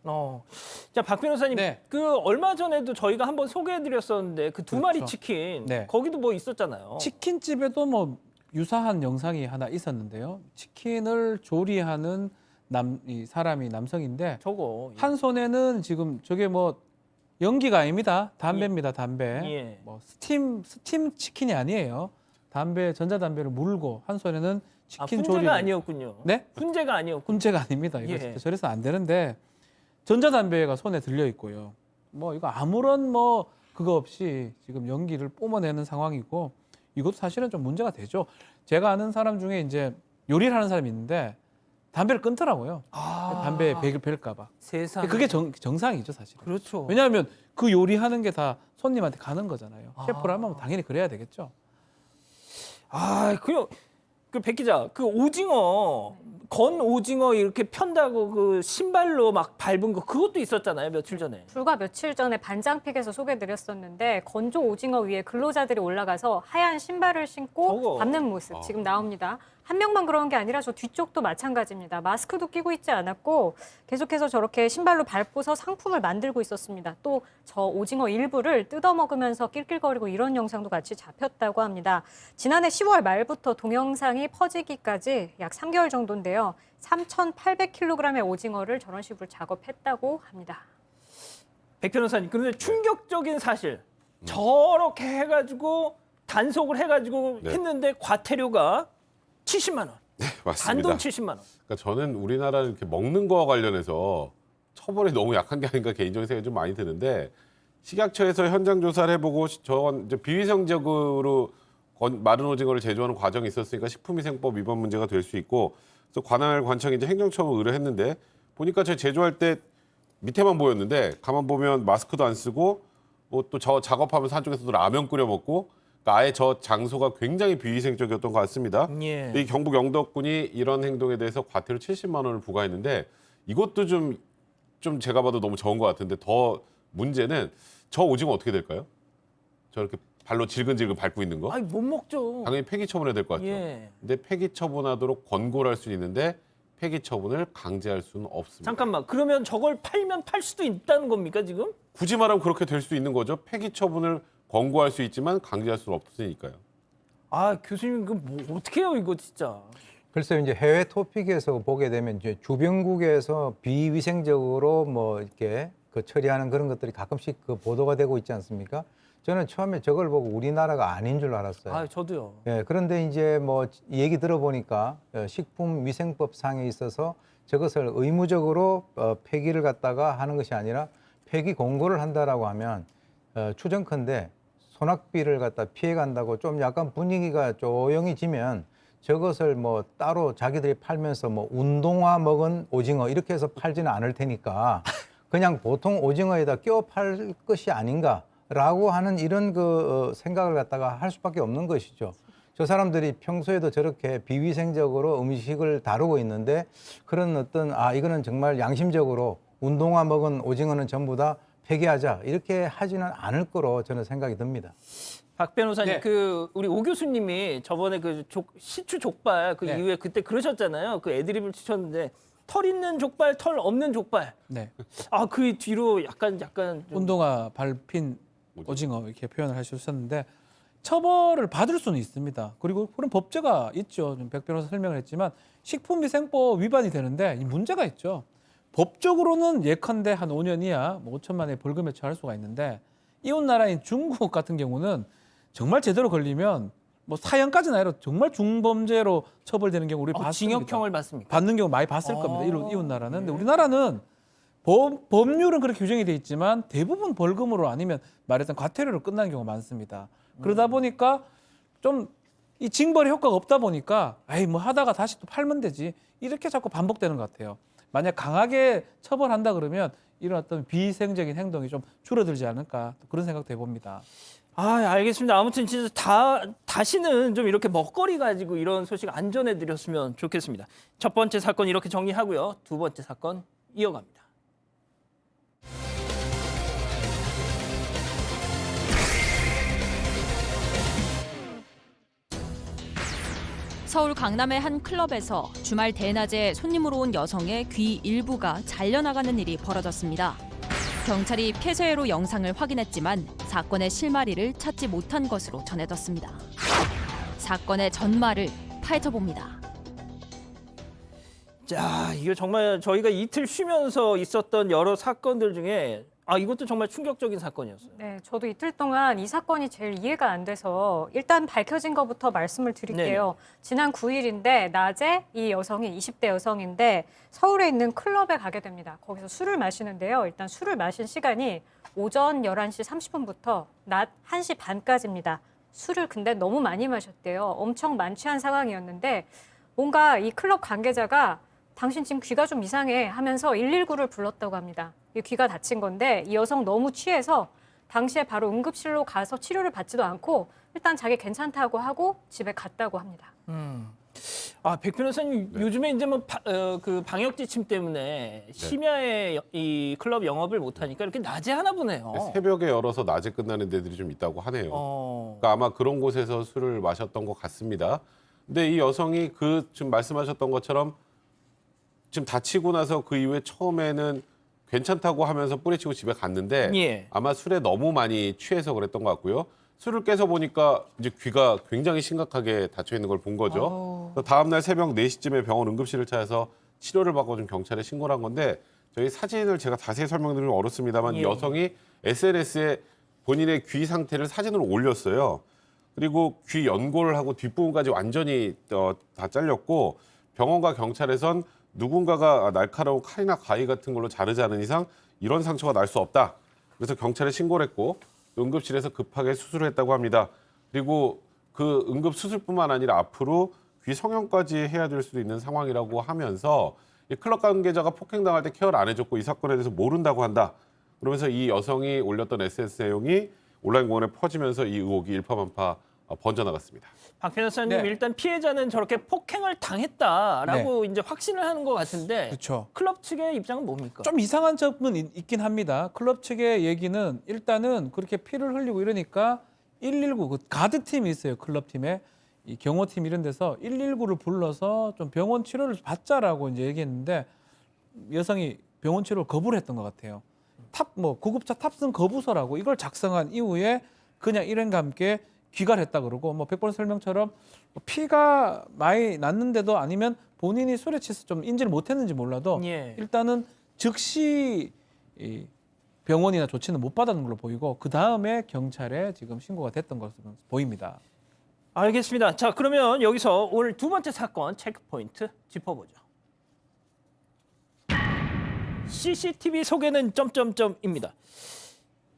자, 박 변호사님, 네. 그 얼마 전에도 저희가 한번 소개해드렸었는데 그 두 마리 그렇죠. 치킨 네. 거기도 뭐 있었잖아요. 치킨집에도 뭐 유사한 영상이 하나 있었는데요. 치킨을 조리하는 이 사람이 남성인데 저거 한 손에는 지금 저게 뭐 연기가 아닙니다. 담배입니다, 담배. 예. 뭐 스팀 치킨이 아니에요. 전자담배를 물고 한 손에는 치킨 조리. 훈제가 아니었군요. 네? 훈제가 아니었군요. 훈제가 아닙니다. 이거 예. 진짜 저래서 안 되는데 전자담배가 손에 들려 있고요. 뭐 이거 아무런 뭐 그거 없이 지금 연기를 뿜어내는 상황이고 이것도 사실은 좀 문제가 되죠. 제가 아는 사람 중에 이제 요리를 하는 사람이 있는데 담배를 끊더라고요. 담배에 백을 뺄까 봐. 세상에. 그게 정상이죠, 사실. 그렇죠. 왜냐하면 그 요리하는 게 다 손님한테 가는 거잖아요. 셰프라면 당연히 그래야 되겠죠. 백 기자, 그 오징어, 건 오징어 이렇게 편다고 그 신발로 막 밟은 거 그것도 있었잖아요, 며칠 전에. 불과 며칠 전에 반장픽에서 소개드렸었는데 건조 오징어 위에 근로자들이 올라가서 하얀 신발을 신고 저거. 밟는 모습 지금 나옵니다. 한 명만 그런 게 아니라 저 뒤쪽도 마찬가지입니다. 마스크도 끼고 있지 않았고 계속해서 저렇게 신발로 밟고서 상품을 만들고 있었습니다. 또 저 오징어 일부를 뜯어먹으면서 낄낄거리고 이런 영상도 같이 잡혔다고 합니다. 지난해 10월 말부터 동영상이 퍼지기까지 약 3개월 정도인데요. 3,800kg의 오징어를 저런 식으로 작업했다고 합니다. 백 변호사님, 그런데 충격적인 사실. 저렇게 해가지고 단속을 해가지고 네. 했는데 과태료가 70만 원. 맞습니다. 단돈 70만 원. 그러니까 저는 우리나라는 이렇게 먹는 거와 관련해서 처벌이 너무 약한 게 아닌가 개인적인 생각이 좀 많이 드는데 식약처에서 현장 조사를 해보고 저건 이제 비위생적으로 마른 오징어를 제조하는 과정이 있었으니까 식품위생법 위반 문제가 될 수 있고 그래서 관할 관청이 이제 행정처분 의뢰했는데 보니까 저희 제조할 때 밑에만 보였는데 가만 보면 마스크도 안 쓰고 또 저 작업하면서 한쪽에서도 라면 끓여 먹고 그러니까 아예 저 장소가 굉장히 비위생적이었던 것 같습니다. 예. 이 경북 영덕군이 이런 행동에 대해서 과태료 70만 원을 부과했는데 이것도 좀 제가 봐도 너무 적은 것 같은데 더 문제는 저 오징어 어떻게 될까요? 저렇게 발로 질근질근 밟고 있는 거? 아니, 못 먹죠. 당연히 폐기 처분해야 될 것 같죠. 예. 근데 폐기 처분하도록 권고를 할 수는 있는데 폐기 처분을 강제할 수는 없습니다. 잠깐만, 그러면 저걸 팔면 팔 수도 있다는 겁니까, 지금? 굳이 말하면 그렇게 될 수도 있는 거죠. 폐기 처분을 권고할 수 있지만 강제할 수는 없으니까요. 교수님, 그 뭐 어떻게 해요, 이거 진짜. 글쎄요, 이제 해외 토픽에서 보게 되면 이제 주변국에서 비위생적으로 뭐 이렇게 그 처리하는 그런 것들이 가끔씩 그 보도가 되고 있지 않습니까? 저는 처음에 저걸 보고 우리나라가 아닌 줄 알았어요. 저도요. 예, 그런데 이제 뭐 얘기 들어보니까 식품위생법 상에 있어서 저것을 의무적으로 폐기를 갖다가 하는 것이 아니라 폐기 공고를 한다라고 하면 추정컨대 소낙비를 갖다 피해 간다고 좀 약간 분위기가 조용해지면 저것을 뭐 따로 자기들이 팔면서 뭐 운동화 먹은 오징어 이렇게 해서 팔지는 않을 테니까 그냥 보통 오징어에다 끼워 팔 것이 아닌가라고 하는 이런 생각을 갖다가 할 수밖에 없는 것이죠. 저 사람들이 평소에도 저렇게 비위생적으로 음식을 다루고 있는데 그런 어떤 이거는 정말 양심적으로 운동화 먹은 오징어는 전부 다 폐기하자 이렇게 하지는 않을 거로 저는 생각이 듭니다. 박 변호사님, 네. 우리 오 교수님이 저번에 시추 족발 네. 이후에 그때 그러셨잖아요. 그 애드립을 치셨는데 털 있는 족발, 털 없는 족발. 네. 그 뒤로 약간 좀 운동화 밟힌 오징어 이렇게 표현을 하셨었는데 처벌을 받을 수는 있습니다. 그리고 그런 법제가 있죠. 좀 백 변호사 설명을 했지만 식품위생법 위반이 되는데 이 문제가 있죠. 법적으로는 예컨대 한 5년 이하 5천만 원의 벌금에 처할 수가 있는데 이웃 나라인 중국 같은 경우는 정말 제대로 걸리면 뭐 사형까지는 아니라 정말 중범죄로 처벌되는 경우 우리 봤습니다. 징역형을 받습니까? 받는 경우 많이 봤을 겁니다. 이웃 나라는. 근데 우리나라는 법률은 그렇게 규정이 돼 있지만 대부분 벌금으로 아니면 말했던 과태료로 끝나는 경우가 많습니다. 그러다 보니까 좀 이 징벌의 효과가 없다 보니까 뭐 하다가 다시 또 팔면 되지 이렇게 자꾸 반복되는 것 같아요. 만약 강하게 처벌한다 그러면 이런 어떤 비위생적인 행동이 좀 줄어들지 않을까 그런 생각도 해봅니다. 알겠습니다. 아무튼 진짜 다시는 좀 이렇게 먹거리 가지고 이런 소식 안 전해드렸으면 좋겠습니다. 첫 번째 사건 이렇게 정리하고요. 두 번째 사건 이어갑니다. 서울 강남의 한 클럽에서 주말 대낮에 손님으로 온 여성의 귀 일부가 잘려나가는 일이 벌어졌습니다. 경찰이 폐쇄회로 영상을 확인했지만 사건의 실마리를 찾지 못한 것으로 전해졌습니다. 사건의 전말을 파헤쳐봅니다. 자, 이거 정말 저희가 이틀 쉬면서 있었던 여러 사건들 중에 이것도 정말 충격적인 사건이었어요. 네, 저도 이틀 동안 이 사건이 제일 이해가 안 돼서 일단 밝혀진 것부터 말씀을 드릴게요. 지난 9일인데 낮에 이 여성이 20대 여성인데 서울에 있는 클럽에 가게 됩니다. 거기서 술을 마시는데요. 일단 술을 마신 시간이 오전 11시 30분부터 낮 1시 반까지입니다. 술을 근데 너무 많이 마셨대요. 엄청 만취한 상황이었는데 뭔가 이 클럽 관계자가 당신 지금 귀가 좀 이상해 하면서 119를 불렀다고 합니다. 이 귀가 다친 건데 이 여성 너무 취해서 당시에 바로 응급실로 가서 치료를 받지도 않고 일단 자기 괜찮다고 하고 집에 갔다고 합니다. 백 변호사님, 요즘에 이제 그 방역 지침 때문에 심야에 이 클럽 영업을 못 하니까 이렇게 낮에 하나 보네요. 새벽에 열어서 낮에 끝나는 데들이 좀 있다고 하네요. 그러니까 아마 그런 곳에서 술을 마셨던 것 같습니다. 근데 이 여성이 지금 말씀하셨던 것처럼 지금 다치고 나서 그 이후에 처음에는 괜찮다고 하면서 뿌리치고 집에 갔는데 아마 술에 너무 많이 취해서 그랬던 것 같고요. 술을 깨서 보니까 이제 귀가 굉장히 심각하게 닫혀 있는 걸 본 거죠. 다음 날 새벽 4시쯤에 병원 응급실을 찾아서 치료를 받고 좀 경찰에 신고를 한 건데 저희 사진을 제가 자세히 설명드리면 어렵습니다만 이 여성이 SNS에 본인의 귀 상태를 사진으로 올렸어요. 그리고 귀 연골을 하고 뒷부분까지 완전히 다 잘렸고 병원과 경찰에선 누군가가 날카로운 칼이나 가위 같은 걸로 자르지 않은 이상 이런 상처가 날 수 없다. 그래서 경찰에 신고를 했고 응급실에서 급하게 수술을 했다고 합니다. 그리고 그 응급 수술뿐만 아니라 앞으로 귀 성형까지 해야 될 수도 있는 상황이라고 하면서 이 클럽 관계자가 폭행당할 때 케어를 안 해줬고 이 사건에 대해서 모른다고 한다. 그러면서 이 여성이 올렸던 SNS 내용이 온라인 공원에 퍼지면서 이 의혹이 일파만파 번져나갔습니다. 박 변호사님, 일단 피해자는 저렇게 폭행을 당했다라고 이제 확신을 하는 것 같은데 그렇죠. 클럽 측의 입장은 뭡니까? 좀 이상한 점은 있긴 합니다. 클럽 측의 얘기는 일단은 그렇게 피를 흘리고 이러니까 119, 그 가드팀이 있어요. 클럽팀에. 이 경호팀 이런 데서 119를 불러서 좀 병원 치료를 받자라고 이제 얘기했는데 여성이 병원 치료를 거부를 했던 것 같아요. 구급차 탑승 거부서라고 이걸 작성한 이후에 그냥 일행과 함께 귀가했다 그러고 백번 설명처럼 피가 많이 났는데도 아니면 본인이 술에 취해서 좀 인지를 못했는지 몰라도 일단은 즉시 이 병원이나 조치는 못 받았는 걸로 보이고 그 다음에 경찰에 지금 신고가 됐던 것으로 보입니다. 알겠습니다. 자, 그러면 여기서 오늘 두 번째 사건 체크포인트 짚어보죠. CCTV 소개는 점점점입니다.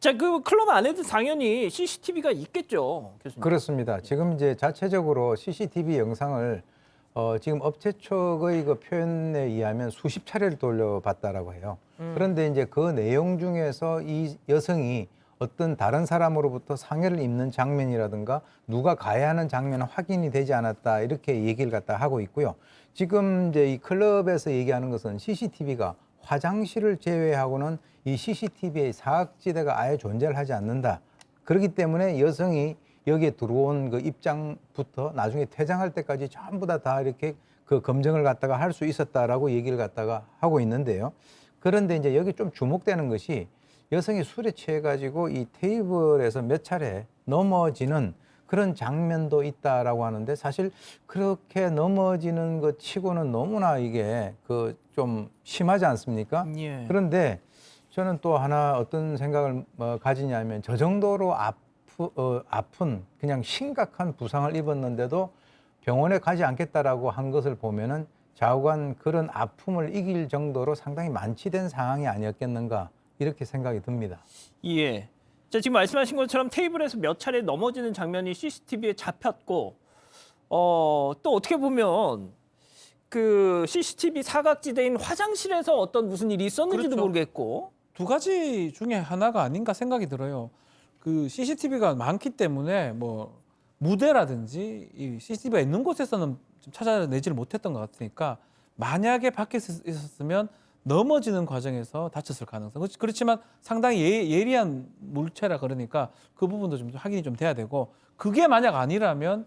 자, 그 클럽 안에도 당연히 CCTV가 있겠죠, 교수님. 그렇습니다. 지금 이제 자체적으로 CCTV 영상을 지금 업체 측의 그 표현에 의하면 수십 차례를 돌려봤다라고 해요. 그런데 이제 그 내용 중에서 이 여성이 어떤 다른 사람으로부터 상해를 입는 장면이라든가 누가 가해하는 장면은 확인이 되지 않았다 이렇게 얘기를 갖다 하고 있고요. 지금 이제 이 클럽에서 얘기하는 것은 CCTV가 화장실을 제외하고는 이 CCTV의 사각지대가 아예 존재를 하지 않는다. 그렇기 때문에 여성이 여기에 들어온 그 입장부터 나중에 퇴장할 때까지 전부 다 이렇게 그 검증을 갖다가 할 수 있었다라고 얘기를 갖다가 하고 있는데요. 그런데 이제 여기 좀 주목되는 것이 여성이 술에 취해가지고 이 테이블에서 몇 차례 넘어지는 그런 장면도 있다라고 하는데 사실 그렇게 넘어지는 것 치고는 너무나 이게 그 좀 심하지 않습니까? 예. 그런데 저는 또 하나 어떤 생각을 가지냐면 저 정도로 아픈 그냥 심각한 부상을 입었는데도 병원에 가지 않겠다라고 한 것을 보면은 좌우간 그런 아픔을 이길 정도로 상당히 만취된 상황이 아니었겠는가 이렇게 생각이 듭니다. 예. 자, 지금 말씀하신 것처럼 테이블에서 몇 차례 넘어지는 장면이 CCTV에 잡혔고, 또 어떻게 보면 그 CCTV 사각지대인 화장실에서 어떤 무슨 일이 있었는지도 그렇죠. 모르겠고. 두 가지 중에 하나가 아닌가 생각이 들어요. 그 CCTV가 많기 때문에 뭐 무대라든지 이 CCTV가 있는 곳에서는 좀 찾아내지를 못했던 것 같으니까 만약에 밖에 있었으면 넘어지는 과정에서 다쳤을 가능성. 그렇지만 상당히 예리한 물체라 그러니까 그 부분도 좀 확인이 좀 돼야 되고 그게 만약 아니라면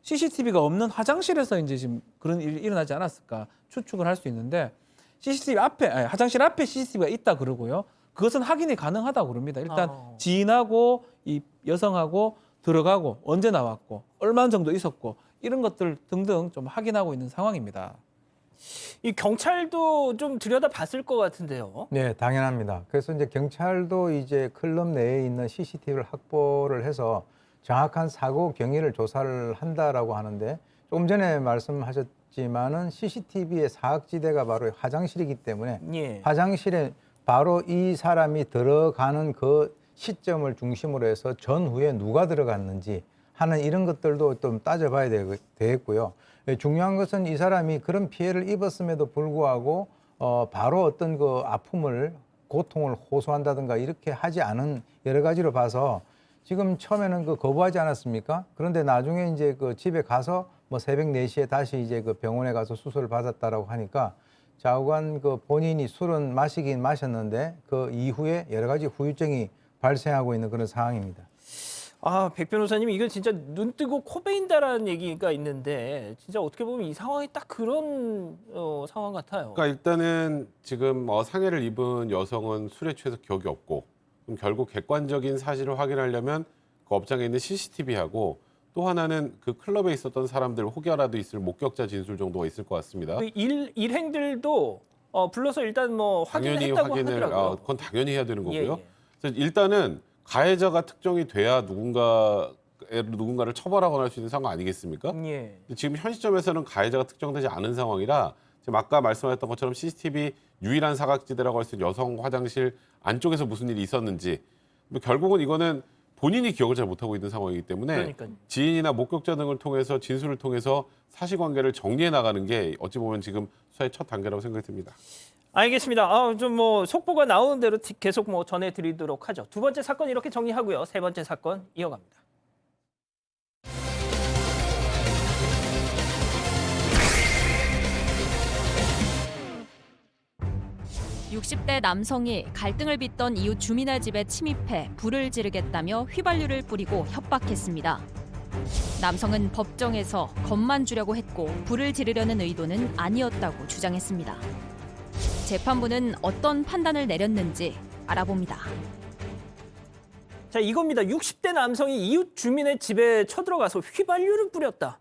CCTV가 없는 화장실에서 이제 지금 그런 일이 일어나지 않았을까 추측을 할 수 있는데 CCTV 앞에 화장실 앞에 CCTV가 있다 그러고요. 그것은 확인이 가능하다고 그럽니다. 일단 지인하고 이 여성하고 들어가고 언제 나왔고 얼마 정도 있었고 이런 것들 등등 좀 확인하고 있는 상황입니다. 이 경찰도 좀 들여다봤을 것 같은데요. 네, 당연합니다. 그래서 이제 경찰도 이제 클럽 내에 있는 CCTV를 확보를 해서 정확한 사고 경위를 조사를 한다라고 하는데 조금 전에 말씀하셨지만은 CCTV의 사각지대가 바로 화장실이기 때문에 예. 화장실에 바로 이 사람이 들어가는 그 시점을 중심으로 해서 전후에 누가 들어갔는지 하는 이런 것들도 좀 따져봐야 되겠고요. 중요한 것은 이 사람이 그런 피해를 입었음에도 불구하고 바로 어떤 그 아픔을 고통을 호소한다든가 이렇게 하지 않은 여러 가지로 봐서 지금 처음에는 그 거부하지 않았습니까? 그런데 나중에 이제 그 집에 가서 뭐 새벽 4시에 다시 이제 그 병원에 가서 수술을 받았다라고 하니까 좌우간 그 본인이 술은 마시긴 마셨는데 그 이후에 여러 가지 후유증이 발생하고 있는 그런 상황입니다. 아, 백 변호사님, 이건 진짜 눈 뜨고 코 베인다라는 얘기가 있는데 진짜 어떻게 보면 이 상황이 딱 그런 상황 같아요. 그러니까 일단은 지금 상해를 입은 여성은 술에 취해서 기억이 없고 그럼 결국 객관적인 사실을 확인하려면 그 업장에 있는 CCTV하고 또 하나는 그 클럽에 있었던 사람들 혹여라도 있을 목격자 진술 정도가 있을 것 같습니다. 그 일행들도 불러서 일단 뭐 당연히 확인했다고 확인을 하더라고요. 그건 당연히 해야 되는 거고요. 예. 그래서 일단은 가해자가 특정이 돼야 누군가를 처벌하거나 할 수 있는 상황 아니겠습니까? 예. 지금 현 시점에서는 가해자가 특정되지 않은 상황이라 지금 아까 말씀하셨던 것처럼 CCTV 유일한 사각지대라고 할 수 있는 여성 화장실 안쪽에서 무슨 일이 있었는지 결국은 이거는 본인이 기억을 잘 못하고 있는 상황이기 때문에 그러니까요. 지인이나 목격자 등을 통해서 진술을 통해서 사실관계를 정리해 나가는 게 어찌 보면 지금 수사의 첫 단계라고 생각이 듭니다. 알겠습니다. 좀 뭐 속보가 나오는 대로 계속 뭐 전해드리도록 하죠. 두 번째 사건 이렇게 정리하고요. 세 번째 사건 이어갑니다. 60대 남성이 갈등을 빚던 이웃 주민의 집에 침입해 불을 지르겠다며 휘발유를 뿌리고 협박했습니다. 남성은 법정에서 겁만 주려고 했고 불을 지르려는 의도는 아니었다고 주장했습니다. 재판부는 어떤 판단을 내렸는지 알아봅니다. 자, 이겁니다. 60대 남성이 이웃 주민의 집에 쳐들어가서 휘발유를 뿌렸다.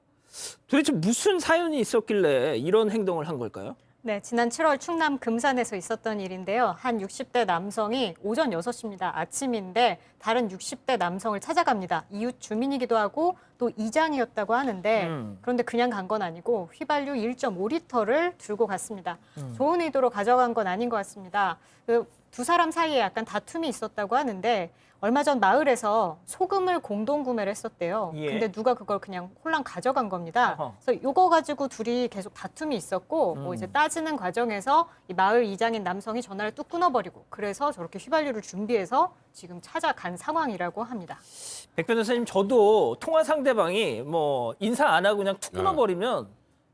도대체 무슨 사연이 있었길래 이런 행동을 한 걸까요? 네, 지난 7월 충남 금산에서 있었던 일인데요. 한 60대 남성이 오전 6시입니다. 아침인데 다른 60대 남성을 찾아갑니다. 이웃 주민이기도 하고 또 이장이었다고 하는데 그런데 그냥 간 건 아니고 휘발유 1.5리터를 들고 갔습니다. 좋은 의도로 가져간 건 아닌 것 같습니다. 두 사람 사이에 약간 다툼이 있었다고 하는데 얼마 전 마을에서 소금을 공동 구매를 했었대요. 예. 근데 누가 그걸 그냥 홀랑 가져간 겁니다. 어허. 그래서 이거 가지고 둘이 계속 다툼이 있었고 뭐 이제 따지는 과정에서 이 마을 이장인 남성이 전화를 뚝 끊어버리고 그래서 저렇게 휘발유를 준비해서 지금 찾아간 상황이라고 합니다. 백 변호사님, 저도 통화 상대방이 뭐 인사 안 하고 그냥 툭 끊어버리면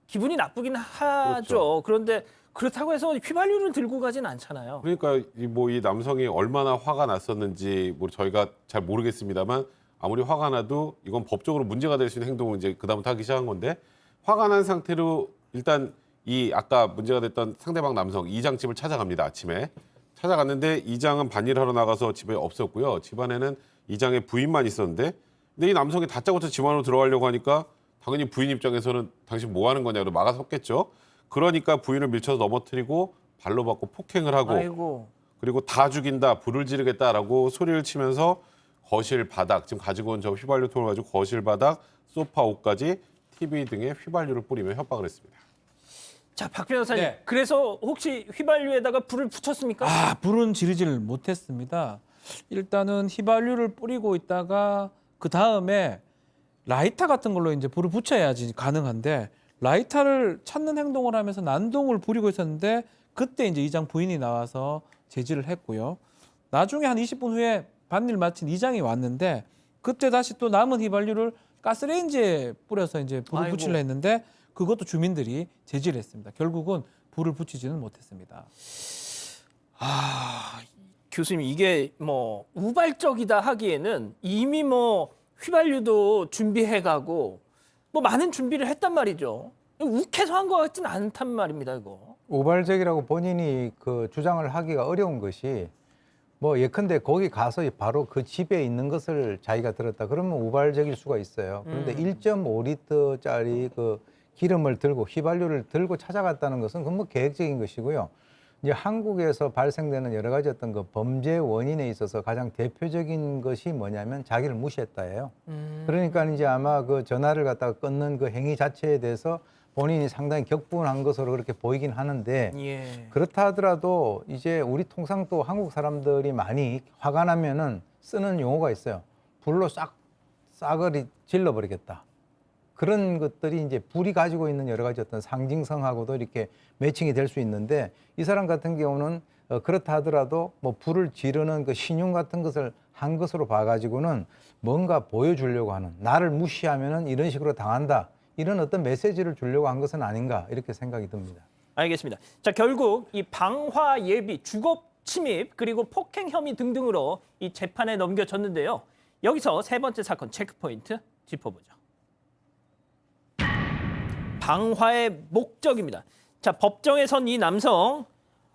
기분이 나쁘긴 하죠. 그런데 그렇다고 해서 휘발유를 들고 가진 않잖아요. 그러니까 이 남성이 얼마나 화가 났었는지 저희가 잘 모르겠습니다만 아무리 화가 나도 이건 법적으로 문제가 될 수 있는 행동을 이제 그다음부터 하기 시작한 건데 화가 난 상태로 일단 이 아까 문제가 됐던 상대방 남성 이장 집을 찾아갑니다. 아침에 찾아갔는데 이장은 반일하러 나가서 집에 없었고요. 집안에는 이장의 부인만 있었는데 근데 이 남성이 다짜고짜 집 안으로 들어가려고 하니까 당연히 부인 입장에서는 당신 뭐 하는 거냐고 막아섰겠죠. 그러니까 부인을 밀쳐서 넘어뜨리고 발로 받고 폭행을 하고 아이고. 그리고 다 죽인다, 불을 지르겠다라고 소리를 치면서 거실 바닥, 지금 가지고 온 저 휘발유 통을 가지고 거실 바닥, 소파 옷까지 TV 등에 휘발유를 뿌리며 협박을 했습니다. 자, 박 변호사님. 네. 그래서 혹시 휘발유에다가 불을 붙였습니까? 불은 지르지를 못했습니다. 일단은 휘발유를 뿌리고 있다가 그 다음에 라이터 같은 걸로 이제 불을 붙여야지 가능한데 라이터를 찾는 행동을 하면서 난동을 부리고 있었는데 그때 이제 이장 부인이 나와서 제지를 했고요. 나중에 한 20분 후에 밭일 마친 이장이 왔는데 그때 다시 또 남은 휘발유를 가스레인지에 뿌려서 이제 불을 아이고. 붙이려 했는데 그것도 주민들이 제지를 했습니다. 결국은 불을 붙이지는 못했습니다. 교수님, 이게 뭐 우발적이다 하기에는 이미 뭐 휘발유도 준비해가고 뭐 많은 준비를 했단 말이죠. 욱해서 한 것 같지는 않단 말입니다, 이거. 우발적이라고 본인이 그 주장을 하기가 어려운 것이 뭐 예컨대 거기 가서 바로 그 집에 있는 것을 자기가 들었다 그러면 우발적일 수가 있어요. 그런데 1.5리터짜리 그 기름을 들고 휘발유를 들고 찾아갔다는 것은 그건 뭐 계획적인 것이고요. 이제 한국에서 발생되는 여러 가지 어떤 그 범죄 원인에 있어서 가장 대표적인 것이 뭐냐면 자기를 무시했다예요. 그러니까 이제 아마 그 전화를 갖다가 끊는 그 행위 자체에 대해서 본인이 상당히 격분한 것으로 그렇게 보이긴 하는데 예. 그렇다 하더라도 이제 우리 통상 또 한국 사람들이 많이 화가 나면은 쓰는 용어가 있어요. 불로 싸그리 질러버리겠다. 그런 것들이 이제 불이 가지고 있는 여러 가지 어떤 상징성하고도 이렇게 매칭이 될 수 있는데 이 사람 같은 경우는 그렇다 하더라도 뭐 불을 지르는 그 신용 같은 것을 한 것으로 봐가지고는 뭔가 보여주려고 하는 나를 무시하면은 이런 식으로 당한다. 이런 어떤 메시지를 주려고 한 것은 아닌가 이렇게 생각이 듭니다. 알겠습니다. 자, 결국 이 방화 예비, 주거 침입 그리고 폭행 혐의 등등으로 이 재판에 넘겨졌는데요. 여기서 세 번째 사건 체크포인트 짚어보죠. 방화의 목적입니다. 자, 법정에 선 이 남성,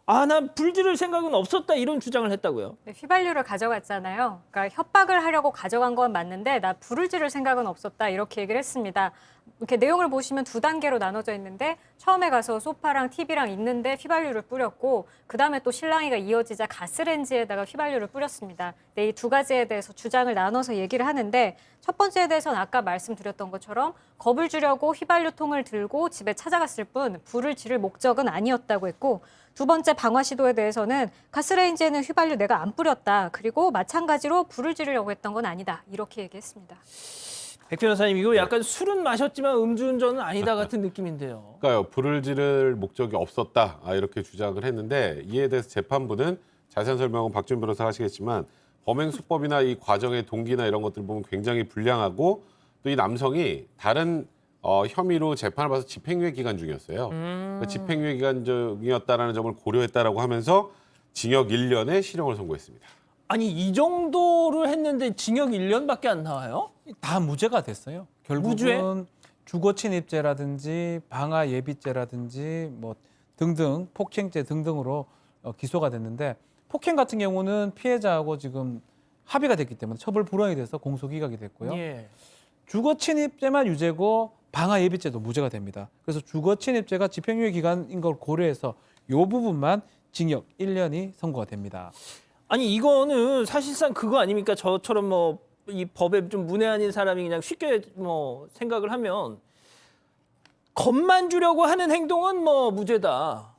난 불 지를 생각은 없었다 이런 주장을 했다고요. 네, 휘발유를 가져갔잖아요. 그러니까 협박을 하려고 가져간 건 맞는데 나 불을 지를 생각은 없었다 이렇게 얘기를 했습니다. 이렇게 내용을 보시면 두 단계로 나눠져 있는데 처음에 가서 소파랑 TV랑 있는데 휘발유를 뿌렸고 그다음에 또 실랑이가 이어지자 가스레인지에다가 휘발유를 뿌렸습니다. 네, 이 두 가지에 대해서 주장을 나눠서 얘기를 하는데 첫 번째에 대해서는 아까 말씀드렸던 것처럼 겁을 주려고 휘발유통을 들고 집에 찾아갔을 뿐 불을 지를 목적은 아니었다고 했고 두 번째 방화 시도에 대해서는 가스레인지에는 휘발유 내가 안 뿌렸다. 그리고 마찬가지로 불을 지르려고 했던 건 아니다. 이렇게 얘기했습니다. 백 변호사님, 이거 약간 술은 마셨지만 음주운전은 아니다 같은 느낌인데요. 그러니까요. 불을 지를 목적이 없었다 이렇게 주장을 했는데 이에 대해서 재판부는 자세한 설명은 박준 변호사가 하시겠지만 범행 수법이나 이 과정의 동기나 이런 것들 보면 굉장히 불량하고 또 이 남성이 다른 혐의로 재판을 봐서 집행유예 기간 중이었어요. 그러니까 집행유예 기간 중이었다는 점을 고려했다라고 하면서 징역 1년에 실형을 선고했습니다. 아니, 이 정도를 했는데 징역 1년밖에 안 나와요? 다 무죄가 됐어요. 결국은 무죄? 주거 침입죄라든지 방화 예비죄라든지 뭐 등등 폭행죄 등등으로 기소가 됐는데 폭행 같은 경우는 피해자하고 지금 합의가 됐기 때문에 처벌 불허이 돼서 공소기각이 됐고요. 예. 주거 침입죄만 유죄고 방화 예비죄도 무죄가 됩니다. 그래서 주거 침입죄가 집행유예 기간인 걸 고려해서 이 부분만 징역 1년이 선고가 됩니다. 아니, 이거는 사실상 그거 아닙니까? 저처럼 뭐 이 법에 좀 문외한인 사람이 그냥 쉽게 뭐 생각을 하면 겁만 주려고 하는 행동은 뭐 무죄다.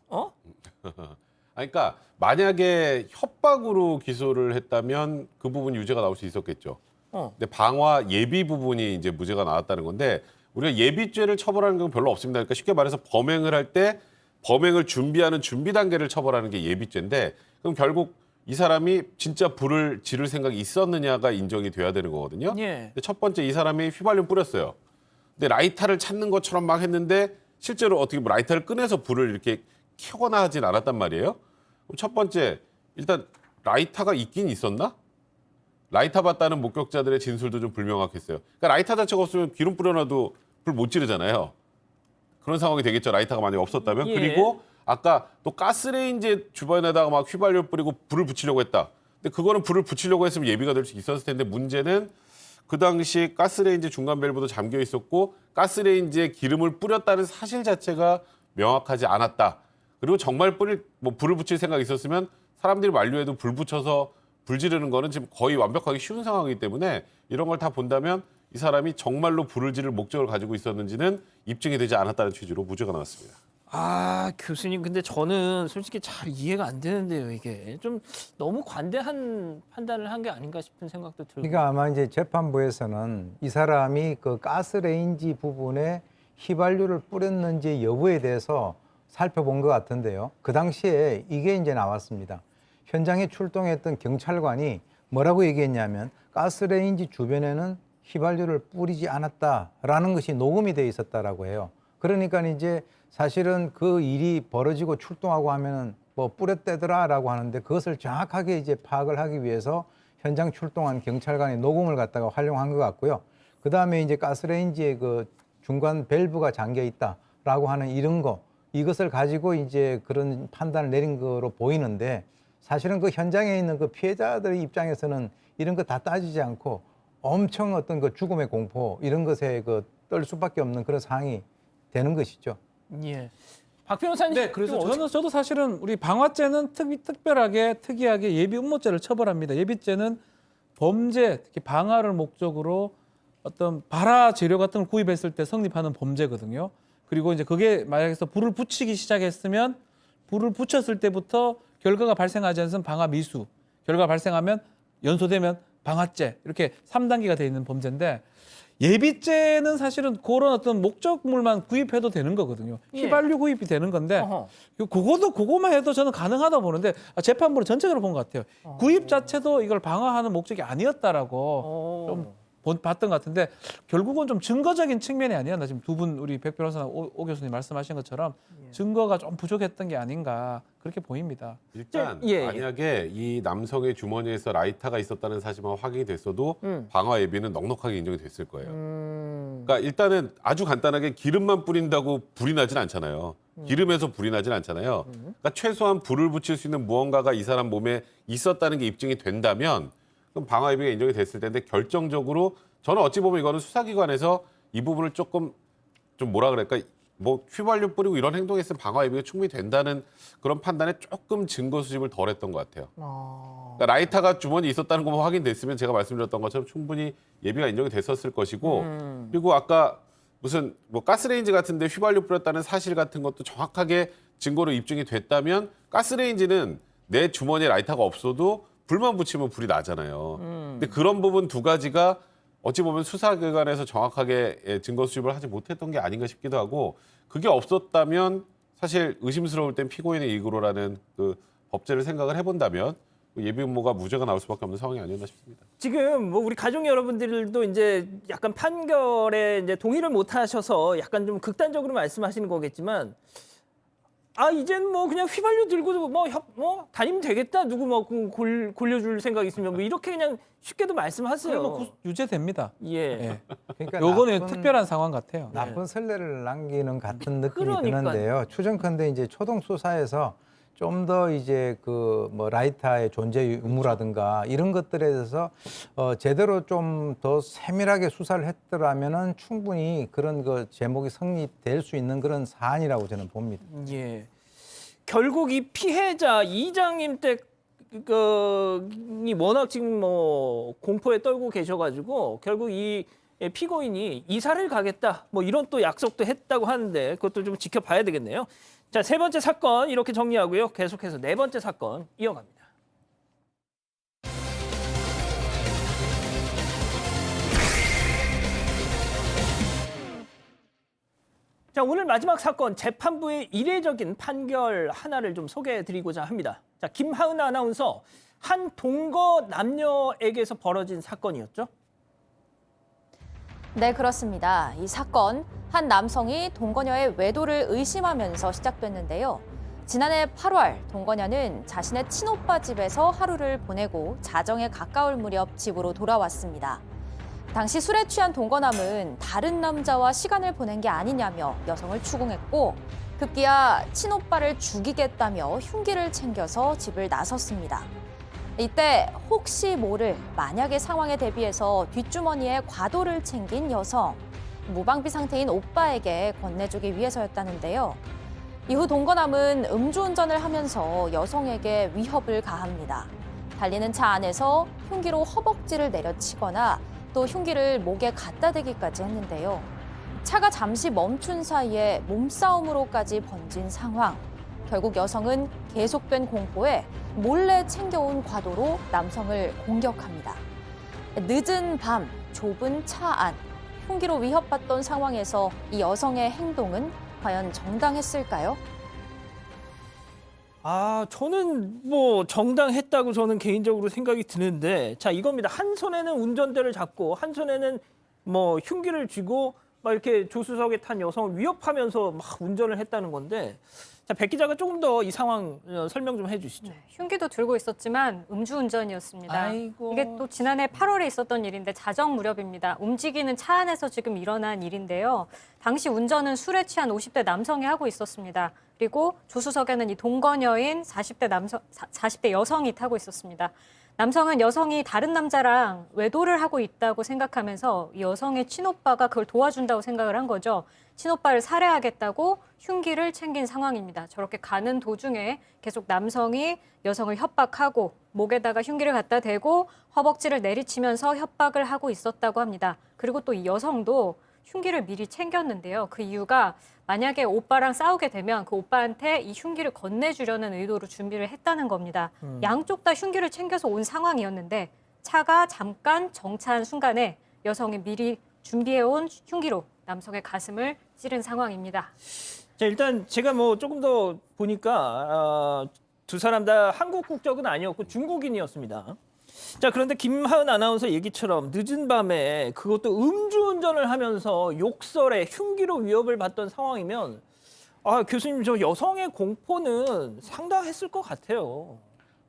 그러니까 만약에 협박으로 기소를 했다면 그 부분 유죄가 나올 수 있었겠죠. 근데 방화 예비 부분이 이제 무죄가 나왔다는 건데 우리가 예비죄를 처벌하는 건 별로 없습니다. 그러니까 쉽게 말해서 범행을 할 때 범행을 준비하는 준비 단계를 처벌하는 게 예비죄인데 그럼 결국 이 사람이 진짜 불을 지를 생각이 있었느냐가 인정이 돼야 되는 거거든요. 예. 근데 첫 번째 이 사람이 휘발유 뿌렸어요. 근데 라이터를 찾는 것처럼 막 했는데 실제로 어떻게 뭐 라이터를 꺼내서 불을 이렇게 켜거나 하진 않았단 말이에요. 그럼 첫 번째 일단 라이터가 있긴 있었나? 라이터 봤다는 목격자들의 진술도 좀 불명확했어요. 그러니까 라이터 자체가 없으면 기름 뿌려놔도 불 못 지르잖아요. 그런 상황이 되겠죠. 라이터가 만약에 없었다면. 예. 그리고 아까 또 가스레인지 주변에다가 막 휘발유 뿌리고 불을 붙이려고 했다. 근데 그거는 불을 붙이려고 했으면 예비가 될 수 있었을 텐데 문제는 그 당시 가스레인지 중간 밸브도 잠겨 있었고 가스레인지에 기름을 뿌렸다는 사실 자체가 명확하지 않았다. 그리고 정말 불을 붙일 생각이 있었으면 사람들이 만류해도 불 붙여서 불 지르는 거는 지금 거의 완벽하게 쉬운 상황이기 때문에 이런 걸 다 본다면 이 사람이 정말로 불을 지를 목적을 가지고 있었는지는 입증이 되지 않았다는 취지로 무죄가 나왔습니다. 아, 교수님, 근데 저는 솔직히 잘 이해가 안 되는데요, 이게. 좀 너무 관대한 판단을 한 게 아닌가 싶은 생각도 들고. 그러니까 아마 이제 재판부에서는 이 사람이 그 가스레인지 부분에 휘발유를 뿌렸는지 여부에 대해서 살펴본 것 같은데요. 그 당시에 이게 이제 나왔습니다. 현장에 출동했던 경찰관이 뭐라고 얘기했냐면 가스레인지 주변에는 휘발유를 뿌리지 않았다라는 것이 녹음이 돼 있었다라고 해요. 그러니까 이제 사실은 그 일이 벌어지고 출동하고 하면은 뭐 뿌렸대더라라고 하는데 그것을 정확하게 이제 파악을 하기 위해서 현장 출동한 경찰관의 녹음을 갖다가 활용한 것 같고요. 그 다음에 이제 가스레인지에 그 중간 밸브가 잠겨 있다라고 하는 이런 거 이것을 가지고 이제 그런 판단을 내린 거로 보이는데 사실은 그 현장에 있는 그 피해자들의 입장에서는 이런 거 다 따지지 않고 엄청 어떤 그 죽음의 공포 이런 것에 그 떨 수밖에 없는 그런 상황이 되는 것이죠. 예. 박 변호사님. 네, 그래서 저도 사실은 우리 방화죄는 특이하게 예비 음모죄를 처벌합니다. 예비죄는 범죄, 특히 방화를 목적으로 어떤 발화 재료 같은 걸 구입했을 때 성립하는 범죄거든요. 그리고 이제 그게 만약에서 불을 붙이기 시작했으면 불을 붙였을 때부터 결과가 발생하지 않은 방화 미수, 결과가 발생하면 연소되면 방화죄 이렇게 3단계가 돼 있는 범죄인데 예비죄는 사실은 그런 어떤 목적물만 구입해도 되는 거거든요. 예. 휘발유 구입이 되는 건데 어허. 그거만 해도 저는 가능하다 보는데 재판부는 전체적으로 본 것 같아요. 구입 자체도 이걸 방어하는 목적이 아니었다라고 좀 봤던 것 같은데 결국은 좀 증거적인 측면이 아니었나 지금 두 분 우리 백 변호사나 오 교수님 말씀하신 것처럼 증거가 좀 부족했던 게 아닌가 그렇게 보입니다. 일단 예. 만약에 이 남성의 주머니에서 라이터가 있었다는 사실만 확인이 됐어도 방화 예비는 넉넉하게 인정이 됐을 거예요. 그러니까 일단은 아주 간단하게 기름만 뿌린다고 불이 나진 않잖아요. 기름에서 불이 나진 않잖아요. 그러니까 최소한 불을 붙일 수 있는 무언가가 이 사람 몸에 있었다는 게 입증이 된다면 그럼 방화 예비가 인정이 됐을 텐데 결정적으로 저는 어찌 보면 이거는 수사기관에서 이 부분을 조금 좀 뭐라 그럴까 뭐 휘발유 뿌리고 이런 행동했으면 방화 예비가 충분히 된다는 그런 판단에 조금 증거 수집을 덜 했던 것 같아요. 그러니까 라이터가 주머니에 있었다는 것만 확인됐으면 제가 말씀드렸던 것처럼 충분히 예비가 인정이 됐었을 것이고 그리고 아까 무슨 뭐 가스레인지 같은데 휘발유 뿌렸다는 사실 같은 것도 정확하게 증거로 입증이 됐다면 가스레인지는 내 주머니에 라이터가 없어도 불만 붙이면 불이 나잖아요. 근데 그런 부분 두 가지가 어찌 보면 수사기관에서 정확하게 증거 수집을 하지 못했던 게 아닌가 싶기도 하고 그게 없었다면 사실 의심스러울 땐 피고인의 이익으로라는 그 법제를 생각을 해본다면 예비 음모가 무죄가 나올 수밖에 없는 상황이 아니었나 싶습니다. 지금 뭐 우리 가족 여러분들도 이제 약간 판결에 이제 동의를 못 하셔서 약간 좀 극단적으로 말씀하시는 거겠지만 이젠 뭐 그냥 휘발유 들고 뭐 다니면 되겠다. 누구 뭐 골려줄 생각 있으면 뭐 이렇게 그냥 쉽게도 말씀하세요. 뭐 유죄됩니다. 예. 예. 그러니까 요거는 특별한 상황 같아요. 나쁜 선례를 남기는 같은 느낌이 그러니까요. 드는데요. 추정컨대 이제 초동 수사에서 좀 더 이제 그 뭐 라이터의 존재 의무라든가 이런 것들에 대해서 제대로 좀 더 세밀하게 수사를 했더라면은 충분히 그런 그 제목이 성립될 수 있는 그런 사안이라고 저는 봅니다. 예. 결국 이 피해자 이장님 댁이 워낙 지금 뭐 공포에 떨고 계셔가지고 결국 이 피고인이 이사를 가겠다 뭐 이런 또 약속도 했다고 하는데 그것도 좀 지켜봐야 되겠네요. 자, 세 번째 사건 이렇게 정리하고요. 계속해서 네 번째 사건 이어갑니다. 자, 오늘 마지막 사건 재판부의 이례적인 판결 하나를 좀 소개해드리고자 합니다. 자, 김하은 아나운서, 한 동거 남녀에게서 벌어진 사건이었죠? 네, 그렇습니다. 이 사건, 한 남성이 동거녀의 외도를 의심하면서 시작됐는데요. 지난해 8월 동거녀는 자신의 친오빠 집에서 하루를 보내고 자정에 가까울 무렵 집으로 돌아왔습니다. 당시 술에 취한 동거남은 다른 남자와 시간을 보낸 게 아니냐며 여성을 추궁했고 급기야 친오빠를 죽이겠다며 흉기를 챙겨서 집을 나섰습니다. 이때 혹시 모를 만약의 상황에 대비해서 뒷주머니에 과도를 챙긴 여성, 무방비 상태인 오빠에게 건네주기 위해서였다는데요. 이후 동거남은 음주운전을 하면서 여성에게 위협을 가합니다. 달리는 차 안에서 흉기로 허벅지를 내려치거나 또 흉기를 목에 갖다 대기까지 했는데요. 차가 잠시 멈춘 사이에 몸싸움으로까지 번진 상황. 결국 여성은 계속된 공포에 몰래 챙겨온 과도로 남성을 공격합니다. 늦은 밤, 좁은 차 안, 흉기로 위협받던 상황에서 이 여성의 행동은 과연 정당했을까요? 저는 뭐 정당했다고 저는 개인적으로 생각이 드는데, 자, 이겁니다. 한 손에는 운전대를 잡고 한 손에는 뭐 흉기를 쥐고 막 이렇게 조수석에 탄 여성을 위협하면서 막 운전을 했다는 건데, 자, 백 기자가 조금 더 이 상황 설명 좀 해주시죠. 네, 흉기도 들고 있었지만 음주운전이었습니다. 아이고. 이게 또 지난해 8월에 있었던 일인데 자정 무렵입니다. 움직이는 차 안에서 지금 일어난 일인데요. 당시 운전은 술에 취한 50대 남성이 하고 있었습니다. 그리고 조수석에는 이 동거녀인 40대 여성이 타고 있었습니다. 남성은 여성이 다른 남자랑 외도를 하고 있다고 생각하면서 이 여성의 친오빠가 그걸 도와준다고 생각을 한 거죠. 친오빠를 살해하겠다고 흉기를 챙긴 상황입니다. 저렇게 가는 도중에 계속 남성이 여성을 협박하고 목에다가 흉기를 갖다 대고 허벅지를 내리치면서 협박을 하고 있었다고 합니다. 그리고 또 이 여성도 흉기를 미리 챙겼는데요. 그 이유가 만약에 오빠랑 싸우게 되면 그 오빠한테 이 흉기를 건네주려는 의도로 준비를 했다는 겁니다. 양쪽 다 흉기를 챙겨서 온 상황이었는데 차가 잠깐 정차한 순간에 여성이 미리 준비해온 흉기로 남성의 가슴을 찌른 상황입니다. 자, 일단 제가 뭐 조금 더 보니까 두 사람 다 한국 국적은 아니었고 중국인이었습니다. 자, 그런데 김하은 아나운서 얘기처럼 늦은 밤에 그것도 음주운전을 하면서 욕설에 흉기로 위협을 받던 상황이면 교수님, 저 여성의 공포는 상당했을 것 같아요.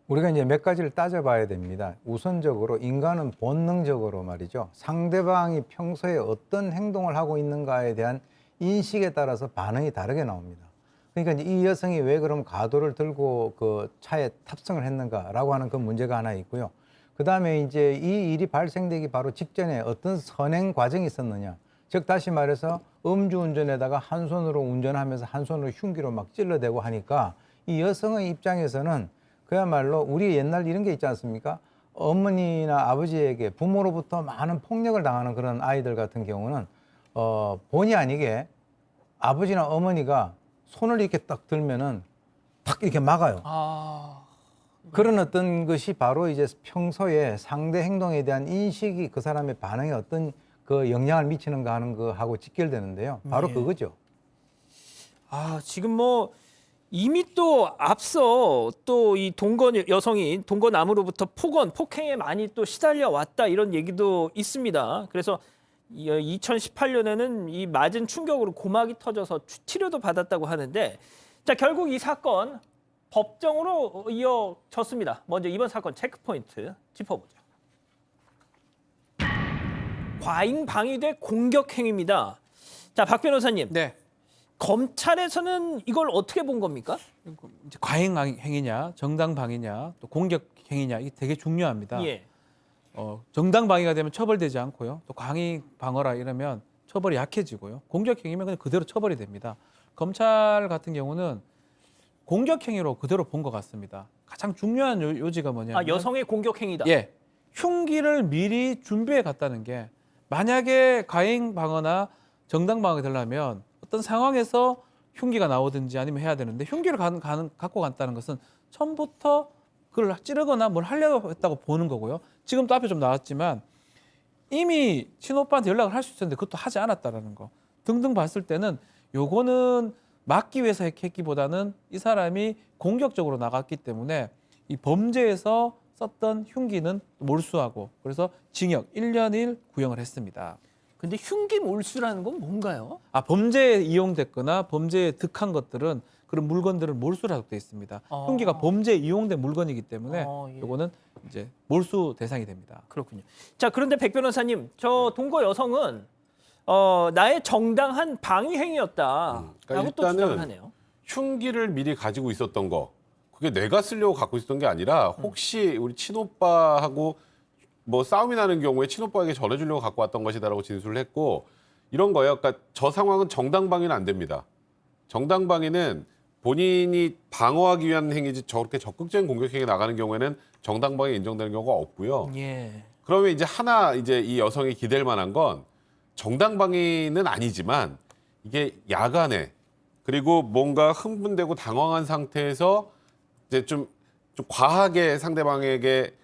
우리가 이제 몇 가지를 따져봐야 됩니다. 우선적으로 인간은 본능적으로 말이죠. 상대방이 평소에 어떤 행동을 하고 있는가에 대한 인식에 따라서 반응이 다르게 나옵니다. 그러니까 이제 이 여성이 왜 그럼 가도를 들고 그 차에 탑승을 했는가라고 하는 그 문제가 하나 있고요. 그다음에 이제 이 일이 발생되기 바로 직전에 어떤 선행 과정이 있었느냐. 즉 다시 말해서 음주운전에다가 한 손으로 운전하면서 한 손으로 흉기로 막 찔러대고 하니까 이 여성의 입장에서는 그야말로 우리 옛날 이런 게 있지 않습니까? 어머니나 아버지에게 부모로부터 많은 폭력을 당하는 그런 아이들 같은 경우는 본의 아니게 아버지나 어머니가 손을 이렇게 딱 들면은 탁 이렇게 막아요. 그런 어떤 것이 바로 이제 평소에 상대 행동에 대한 인식이 그 사람의 반응에 어떤 그 영향을 미치는가 하는 거하고 직결되는데요. 바로 네. 그거죠. 지금 뭐 이미 또 앞서 또 이 동거 여성이 동거남으로부터 폭행에 많이 또 시달려 왔다 이런 얘기도 있습니다. 그래서 2018년에는 이 맞은 충격으로 고막이 터져서 치료도 받았다고 하는데, 자, 결국 이 사건 법정으로 이어졌습니다. 먼저 이번 사건 체크포인트 짚어보죠. 과잉 방위대 공격 행위입니다. 자, 박 변호사님. 네. 검찰에서는 이걸 어떻게 본 겁니까? 이제 과잉 행위냐, 정당 방위냐, 또 공격 행위냐 이게 되게 중요합니다. 예. 정당 방위가 되면 처벌되지 않고요. 또 광의 방어라 이러면 처벌이 약해지고요. 공격 행위면 그냥 그대로 처벌이 됩니다. 검찰 같은 경우는 공격 행위로 그대로 본 것 같습니다. 가장 중요한 요지가 뭐냐면 여성의 공격 행위다. 예, 흉기를 미리 준비해 갔다는 게 만약에 과잉 방어나 정당 방어가 되려면 어떤 상황에서 흉기가 나오든지 아니면 해야 되는데 흉기를 갖고 갔다는 것은 처음부터 그걸 찌르거나 뭘 하려고 했다고 보는 거고요. 지금 또 앞에 좀 나왔지만 이미 친오빠한테 연락을 할 수 있었는데 그것도 하지 않았다라는 거 등등 봤을 때는 요거는 막기 위해서 했기보다는 이 사람이 공격적으로 나갔기 때문에 이 범죄에서 썼던 흉기는 몰수하고 그래서 징역 1년 1 구형을 했습니다. 근데 흉기 몰수라는 건 뭔가요? 범죄에 이용됐거나 범죄에 득한 것들은 그런 물건들을 몰수를 하도록 되어 있습니다. 흉기가 범죄에 이용된 물건이기 때문에 예. 요거는 이제 몰수 대상이 됩니다. 그렇군요. 자, 그런데 백 변호사님, 저 동거 여성은 나의 정당한 방위 행위였다라고 그러니까 또 주장을 일단은 하네요. 흉기를 미리 가지고 있었던 거, 그게 내가 쓰려고 갖고 있었던 게 아니라 혹시 우리 친오빠하고 뭐 싸움이 나는 경우에 친오빠에게 전해주려고 갖고 왔던 것이다라고 진술을 했고 이런 거예요. 그러니까 저 상황은 정당방위는 안 됩니다. 정당방위는 본인이 방어하기 위한 행위지 저렇게 적극적인 공격 행위 나가는 경우에는 정당방위 인정되는 경우가 없고요. 예. 그러면 이제 하나 이제 이 여성이 기댈 만한 건 정당방위는 아니지만 이게 야간에 그리고 뭔가 흥분되고 당황한 상태에서 이제 좀 과하게 상대방에게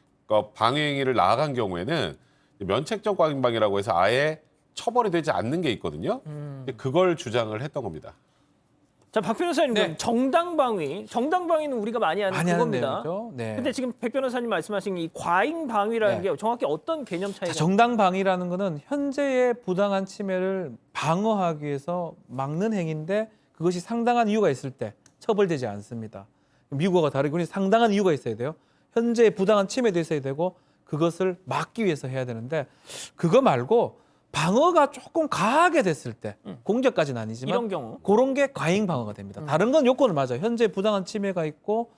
방위 행위를 나아간 경우에는 면책적 과잉방위라고 해서 아예 처벌이 되지 않는 게 있거든요. 그걸 주장을 했던 겁니다. 자, 박 변호사님, 네. 그럼 정당방위는 우리가 많이 하는 그겁니다. 내용이죠. 네. 근데 지금 백 변호사님 말씀하신 이 과잉방위라는 네. 게 정확히 어떤 개념 차이가? 정당방위라는 것은 현재의 부당한 침해를 방어하기 위해서 막는 행위인데 그것이 상당한 이유가 있을 때 처벌되지 않습니다. 미국과 다르게 상당한 이유가 있어야 돼요. 현재의 부당한 침해도 있어야 되고 그것을 막기 위해서 해야 되는데 그거 말고 방어가 조금 과하게 됐을 때 공격까지는 아니지만 이런 경우? 그런 게 과잉 방어가 됩니다. 다른 건 요건을 맞아요. 현재 부당한 침해가 있고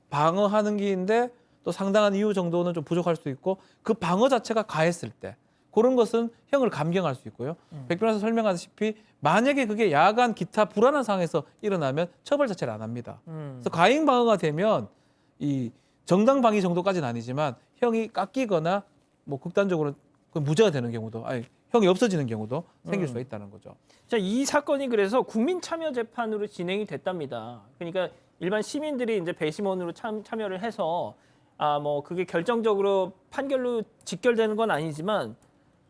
방어하는 게인데 또 상당한 이유 정도는 좀 부족할 수 있고 그 방어 자체가 가했을 때 그런 것은 형을 감경할 수 있고요. 백 변호사 설명하다시피 만약에 그게 야간 기타 불안한 상황에서 일어나면 처벌 자체를 안 합니다. 그래서 과잉 방어가 되면 이 정당 방위 정도까지는 아니지만 형이 깎이거나 뭐 극단적으로 무죄가 되는 경우도 형이 없어지는 경우도 생길 수가 있다는 거죠. 자, 이 사건이 그래서 국민참여재판으로 진행이 됐답니다. 그러니까 일반 시민들이 이제 배심원으로 참여를 해서 뭐 그게 결정적으로 판결로 직결되는 건 아니지만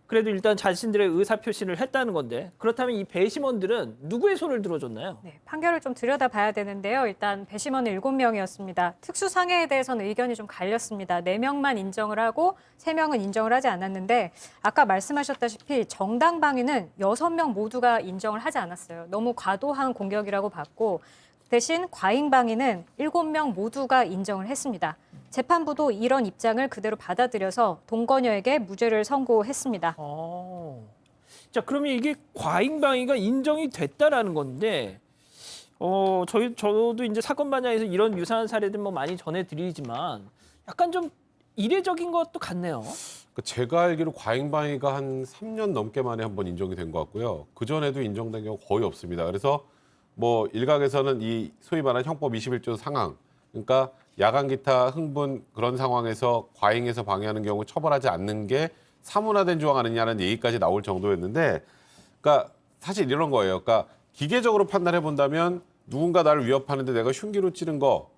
그래도 일단 자신들의 의사 표시를 했다는 건데 그렇다면 이 배심원들은 누구의 손을 들어줬나요? 네, 판결을 좀 들여다봐야 되는데요. 일단 배심원은 7명이었습니다. 특수상해에 대해서는 의견이 좀 갈렸습니다. 4명만 인정을 하고 3명은 인정을 하지 않았는데 아까 말씀하셨다시피 정당방위는 6명 모두가 인정을 하지 않았어요. 너무 과도한 공격이라고 봤고 대신 과잉방위는 7명 모두가 인정을 했습니다. 재판부도 이런 입장을 그대로 받아들여서 동거녀에게 무죄를 선고했습니다. 자, 그러면 이게 과잉방위가 인정이 됐다라는 건데, 저도 이제 사건 반야에서 이런 유사한 사례들 뭐 많이 전해드리지만 약간 좀 이례적인 것도 같네요. 제가 알기로 과잉방위가 한 3년 넘게 만에 한번 인정이 된 것 같고요. 그 전에도 인정된 경우 거의 없습니다. 그래서 뭐 일각에서는 이 소위 말하는 형법 21조 상황, 그러니까 야간 기타 흥분 그런 상황에서 과잉해서 방해하는 경우 처벌하지 않는 게 사문화된 조항 아니냐는 얘기까지 나올 정도였는데, 그러니까 사실 이런 거예요. 그러니까 기계적으로 판단해 본다면 누군가 나를 위협하는데 내가 흉기로 찌른 거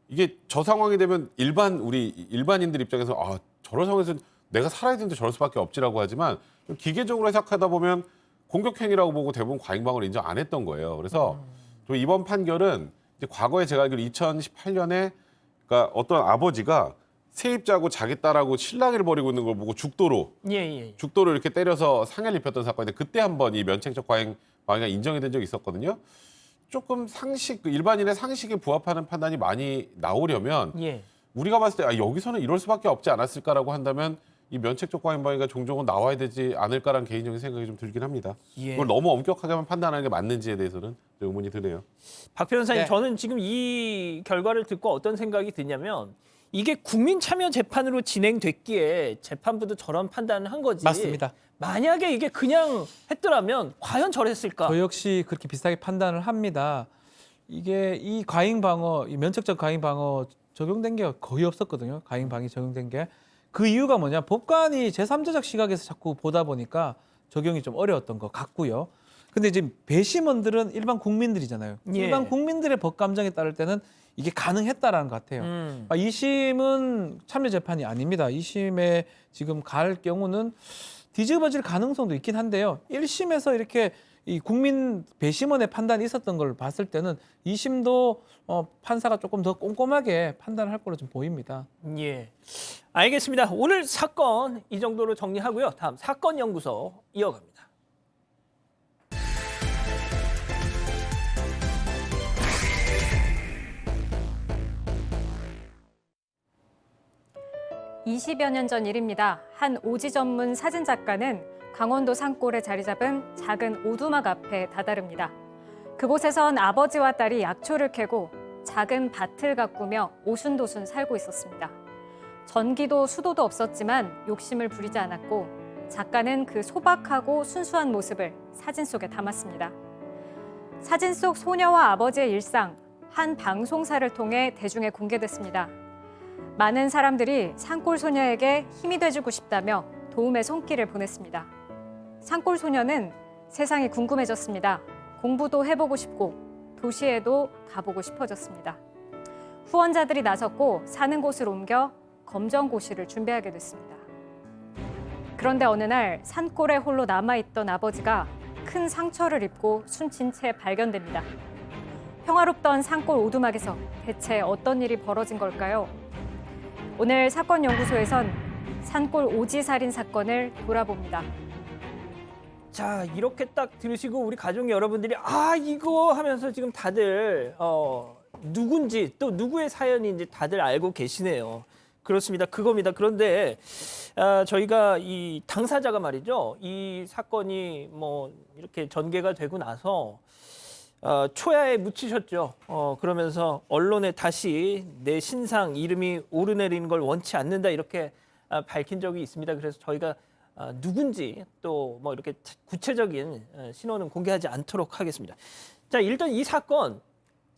이게 저 상황이 되면 우리 일반인들 입장에서 저런 상황에서 내가 살아야 되는데 저럴 수밖에 없지라고 하지만 기계적으로 해석하다 보면 공격 행위라고 보고 대부분 과잉방어를 인정 안 했던 거예요. 그래서 또 이번 판결은 이제 과거에 제가 알기로 2018년에 그러니까 어떤 아버지가 세입자하고 자기 딸하고 실랑이를 벌이고 있는 걸 보고 죽도로 이렇게 때려서 상해를 입혔던 사건인데 그때 한번 이 면책적 과잉방위가 인정이 된 적이 있었거든요. 조금 일반인의 상식에 부합하는 판단이 많이 나오려면 우리가 봤을 때 여기서는 이럴 수밖에 없지 않았을까라고 한다면 이 면책적 과잉방위가 종종은 나와야 되지 않을까라는 개인적인 생각이 좀 들긴 합니다. 그걸 너무 엄격하게만 판단하는 게 맞는지에 대해서는 좀 의문이 드네요. 박 변호사님, 네. 저는 지금 이 결과를 듣고 어떤 생각이 드냐면 이게 국민참여재판으로 진행됐기에 재판부도 저런 판단을 한 거지. 맞습니다. 만약에 이게 그냥 했더라면 과연 저랬을까? 저 역시 그렇게 비슷하게 판단을 합니다. 이게 이 과잉 방어, 이 면책적 과잉 방어 적용된 게 거의 없었거든요. 과잉 방위 적용된 게. 그 이유가 뭐냐? 법관이 제3자적 시각에서 자꾸 보다 보니까 적용이 좀 어려웠던 것 같고요. 근데 이제 배심원들은 일반 국민들이잖아요. 예. 일반 국민들의 법 감정에 따를 때는 이게 가능했다라는 것 같아요. 2심은 참여 재판이 아닙니다. 2심에 지금 갈 경우는 뒤집어질 가능성도 있긴 한데요. 1심에서 이렇게 이 국민 배심원의 판단이 있었던 걸 봤을 때는 2심도 판사가 조금 더 꼼꼼하게 판단할 걸로 좀 보입니다. 예, 알겠습니다. 오늘 사건 이 정도로 정리하고요. 다음 사건 연구소 이어갑니다. (20여 년) 전 일입니다. 한 오지 전문 사진 작가는 강원도 산골에 자리 잡은 작은 오두막 앞에 다다릅니다. 그곳에선 아버지와 딸이 약초를 캐고 작은 밭을 가꾸며 오순도순 살고 있었습니다. 전기도 수도도 없었지만 욕심을 부리지 않았고 작가는 그 소박하고 순수한 모습을 사진 속에 담았습니다. 사진 속 소녀와 아버지의 일상, 한 방송사를 통해 대중에 공개됐습니다. 많은 사람들이 산골 소녀에게 힘이 돼주고 싶다며 도움의 손길을 보냈습니다. 산골 소녀는 세상이 궁금해졌습니다. 공부도 해보고 싶고 도시에도 가보고 싶어졌습니다. 후원자들이 나섰고 사는 곳을 옮겨 검정고시를 준비하게 됐습니다. 그런데 어느 날 산골에 홀로 남아있던 아버지가 큰 상처를 입고 숨진 채 발견됩니다. 평화롭던 산골 오두막에서 대체 어떤 일이 벌어진 걸까요? 오늘 사건연구소에선 산골 오지 살인 사건을 돌아봅니다. 자, 이렇게 딱 들으시고 우리 가족 여러분들이 이거 하면서 지금 다들 누군지 또 누구의 사연인지 다들 알고 계시네요. 그렇습니다. 그겁니다. 그런데 저희가 이 당사자가 말이죠. 이 사건이 뭐 이렇게 전개가 되고 나서 초야에 묻히셨죠. 그러면서 언론에 다시 내 신상 이름이 오르내리는 걸 원치 않는다 이렇게 밝힌 적이 있습니다. 그래서 저희가 누군지 또 뭐 이렇게 구체적인 신원은 공개하지 않도록 하겠습니다. 자, 일단 이 사건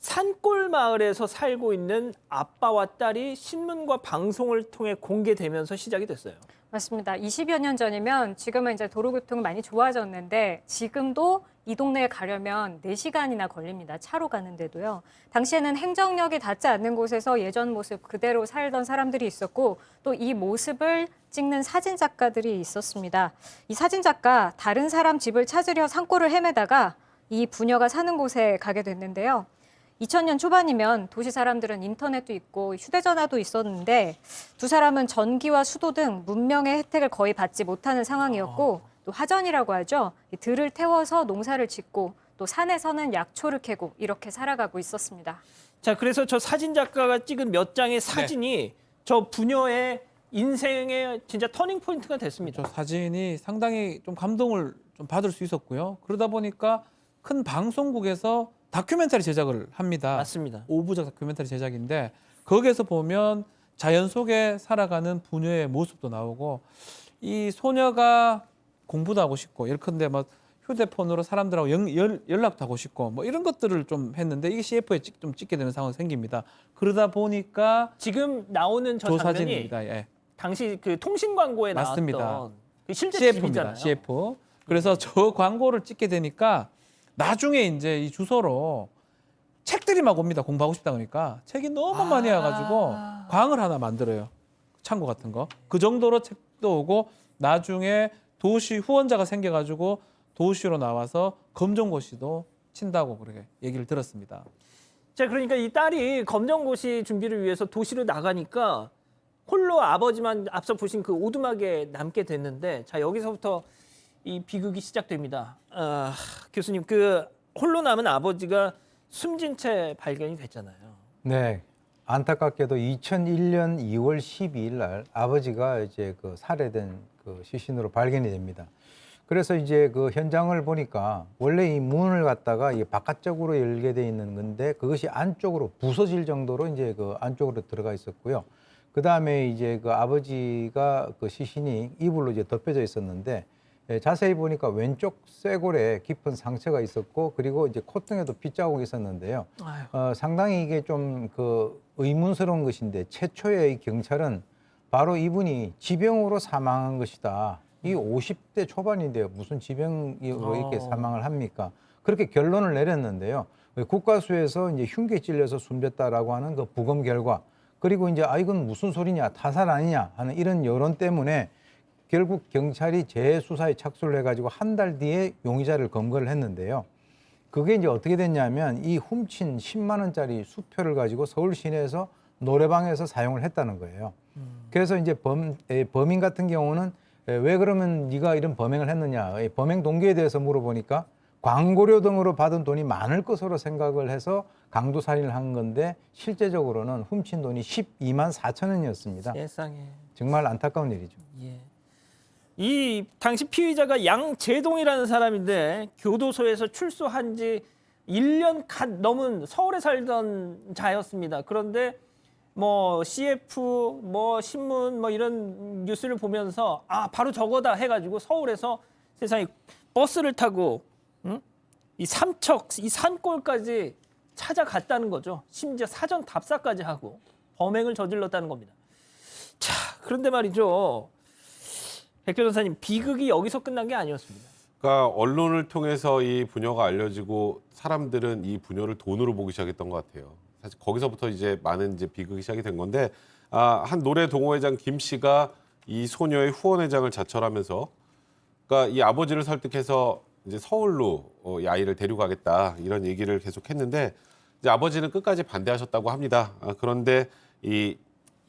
산골 마을에서 살고 있는 아빠와 딸이 신문과 방송을 통해 공개되면서 시작이 됐어요. 맞습니다. 20여 년 전이면 지금은 이제 도로교통이 많이 좋아졌는데 지금도 이 동네에 가려면 4시간이나 걸립니다. 차로 가는데도요. 당시에는 행정력이 닿지 않는 곳에서 예전 모습 그대로 살던 사람들이 있었고 또 이 모습을 찍는 사진 작가들이 있었습니다. 이 사진 작가 다른 사람 집을 찾으려 산골을 헤매다가 이 부녀가 사는 곳에 가게 됐는데요. 2000년 초반이면 도시 사람들은 인터넷도 있고 휴대전화도 있었는데 두 사람은 전기와 수도 등 문명의 혜택을 거의 받지 못하는 상황이었고 또 화전이라고 하죠. 들을 태워서 농사를 짓고 또 산에서는 약초를 캐고 이렇게 살아가고 있었습니다. 자, 그래서 저 사진 작가가 찍은 몇 장의 사진이 저 부녀의 인생의 진짜 터닝 포인트가 됐습니다. 저 사진이 상당히 좀 감동을 좀 받을 수 있었고요. 그러다 보니까 큰 방송국에서 다큐멘터리 제작을 합니다. 맞습니다. 5부작 다큐멘터리 제작인데 거기에서 보면 자연 속에 살아가는 부녀의 모습도 나오고 이 소녀가 공부도 하고 싶고 예컨대 뭐 휴대폰으로 사람들하고 연락도 하고 싶고 뭐 이런 것들을 좀 했는데 이게 CF에 좀 찍게 되는 상황이 생깁니다. 그러다 보니까 지금 나오는 저 장면이 사진입니다. 예. 당시 그 통신 광고에 맞습니다. 나왔던 그 실제 CF입니다. 집이잖아요. CF. 그래서 저 광고를 찍게 되니까 나중에 이제 이 주소로 책들이 막 옵니다. 공부하고 싶다 그러니까 책이 너무 많이 와가지고 광을 하나 만들어요. 창고 같은 거. 그 정도로 책도 오고 나중에 도시 후원자가 생겨가지고 도시로 나와서 검정고시도 친다고 그렇게 얘기를 들었습니다. 자, 그러니까 이 딸이 검정고시 준비를 위해서 도시로 나가니까 홀로 아버지만 앞서 보신 그 오두막에 남게 됐는데 자, 여기서부터 이 비극이 시작됩니다. 교수님, 그 홀로 남은 아버지가 숨진 채 발견이 됐잖아요. 네. 안타깝게도 2001년 2월 12일 날 아버지가 이제 그 살해된 그 시신으로 발견이 됩니다. 그래서 이제 그 현장을 보니까 원래 이 문을 갖다가 이 바깥쪽으로 열게 돼 있는 건데 그것이 안쪽으로 부서질 정도로 이제 그 안쪽으로 들어가 있었고요. 그 다음에 이제 그 아버지가 그 시신이 이불로 이제 덮여져 있었는데 자세히 보니까 왼쪽 쇄골에 깊은 상처가 있었고 그리고 이제 콧등에도 핏자국이 있었는데요. 상당히 이게 좀 그 의문스러운 것인데 최초의 이 경찰은 바로 이분이 지병으로 사망한 것이다. 이 50대 초반인데요. 무슨 지병으로 이렇게 사망을 합니까? 그렇게 결론을 내렸는데요. 국가수에서 이제 흉기에 찔려서 숨졌다라고 하는 그 부검 결과, 그리고 이제 이건 무슨 소리냐, 타살 아니냐 하는 이런 여론 때문에 결국 경찰이 재수사에 착수를 해가지고 한 달 뒤에 용의자를 검거를 했는데요. 그게 이제 어떻게 됐냐면 이 훔친 10만 원짜리 수표를 가지고 서울 시내에서 노래방에서 사용을 했다는 거예요. 그래서 이제 범인 같은 경우는 왜 그러면 네가 이런 범행을 했느냐, 범행 동기에 대해서 물어보니까 광고료 등으로 받은 돈이 많을 것으로 생각을 해서 강도살인을 한 건데 실제적으로는 훔친 돈이 12만 4천 원이었습니다. 세상에. 정말 안타까운 일이죠. 예. 이 당시 피의자가 양재동이라는 사람인데 교도소에서 출소한 지 1년 갓 넘은 서울에 살던 자였습니다. 그런데 뭐 CF, 뭐 신문, 뭐 이런 뉴스를 보면서 바로 저거다 해가지고 서울에서 세상에 버스를 타고 이 삼척, 이 산골까지 찾아갔다는 거죠. 심지어 사전 답사까지 하고 범행을 저질렀다는 겁니다. 자, 그런데 말이죠. 백 변호사님, 비극이 여기서 끝난 게 아니었습니다. 그러니까 언론을 통해서 이 부녀가 알려지고 사람들은 이 부녀를 돈으로 보기 시작했던 것 같아요. 사실 거기서부터 이제 많은 이제 비극이 시작이 된 건데, 한 노래 동호회장 김 씨가 이 소녀의 후원회장을 자처하면서, 그러니까 이 아버지를 설득해서 이제 서울로 이 아이를 데려가겠다 이런 얘기를 계속했는데, 이제 아버지는 끝까지 반대하셨다고 합니다. 그런데 이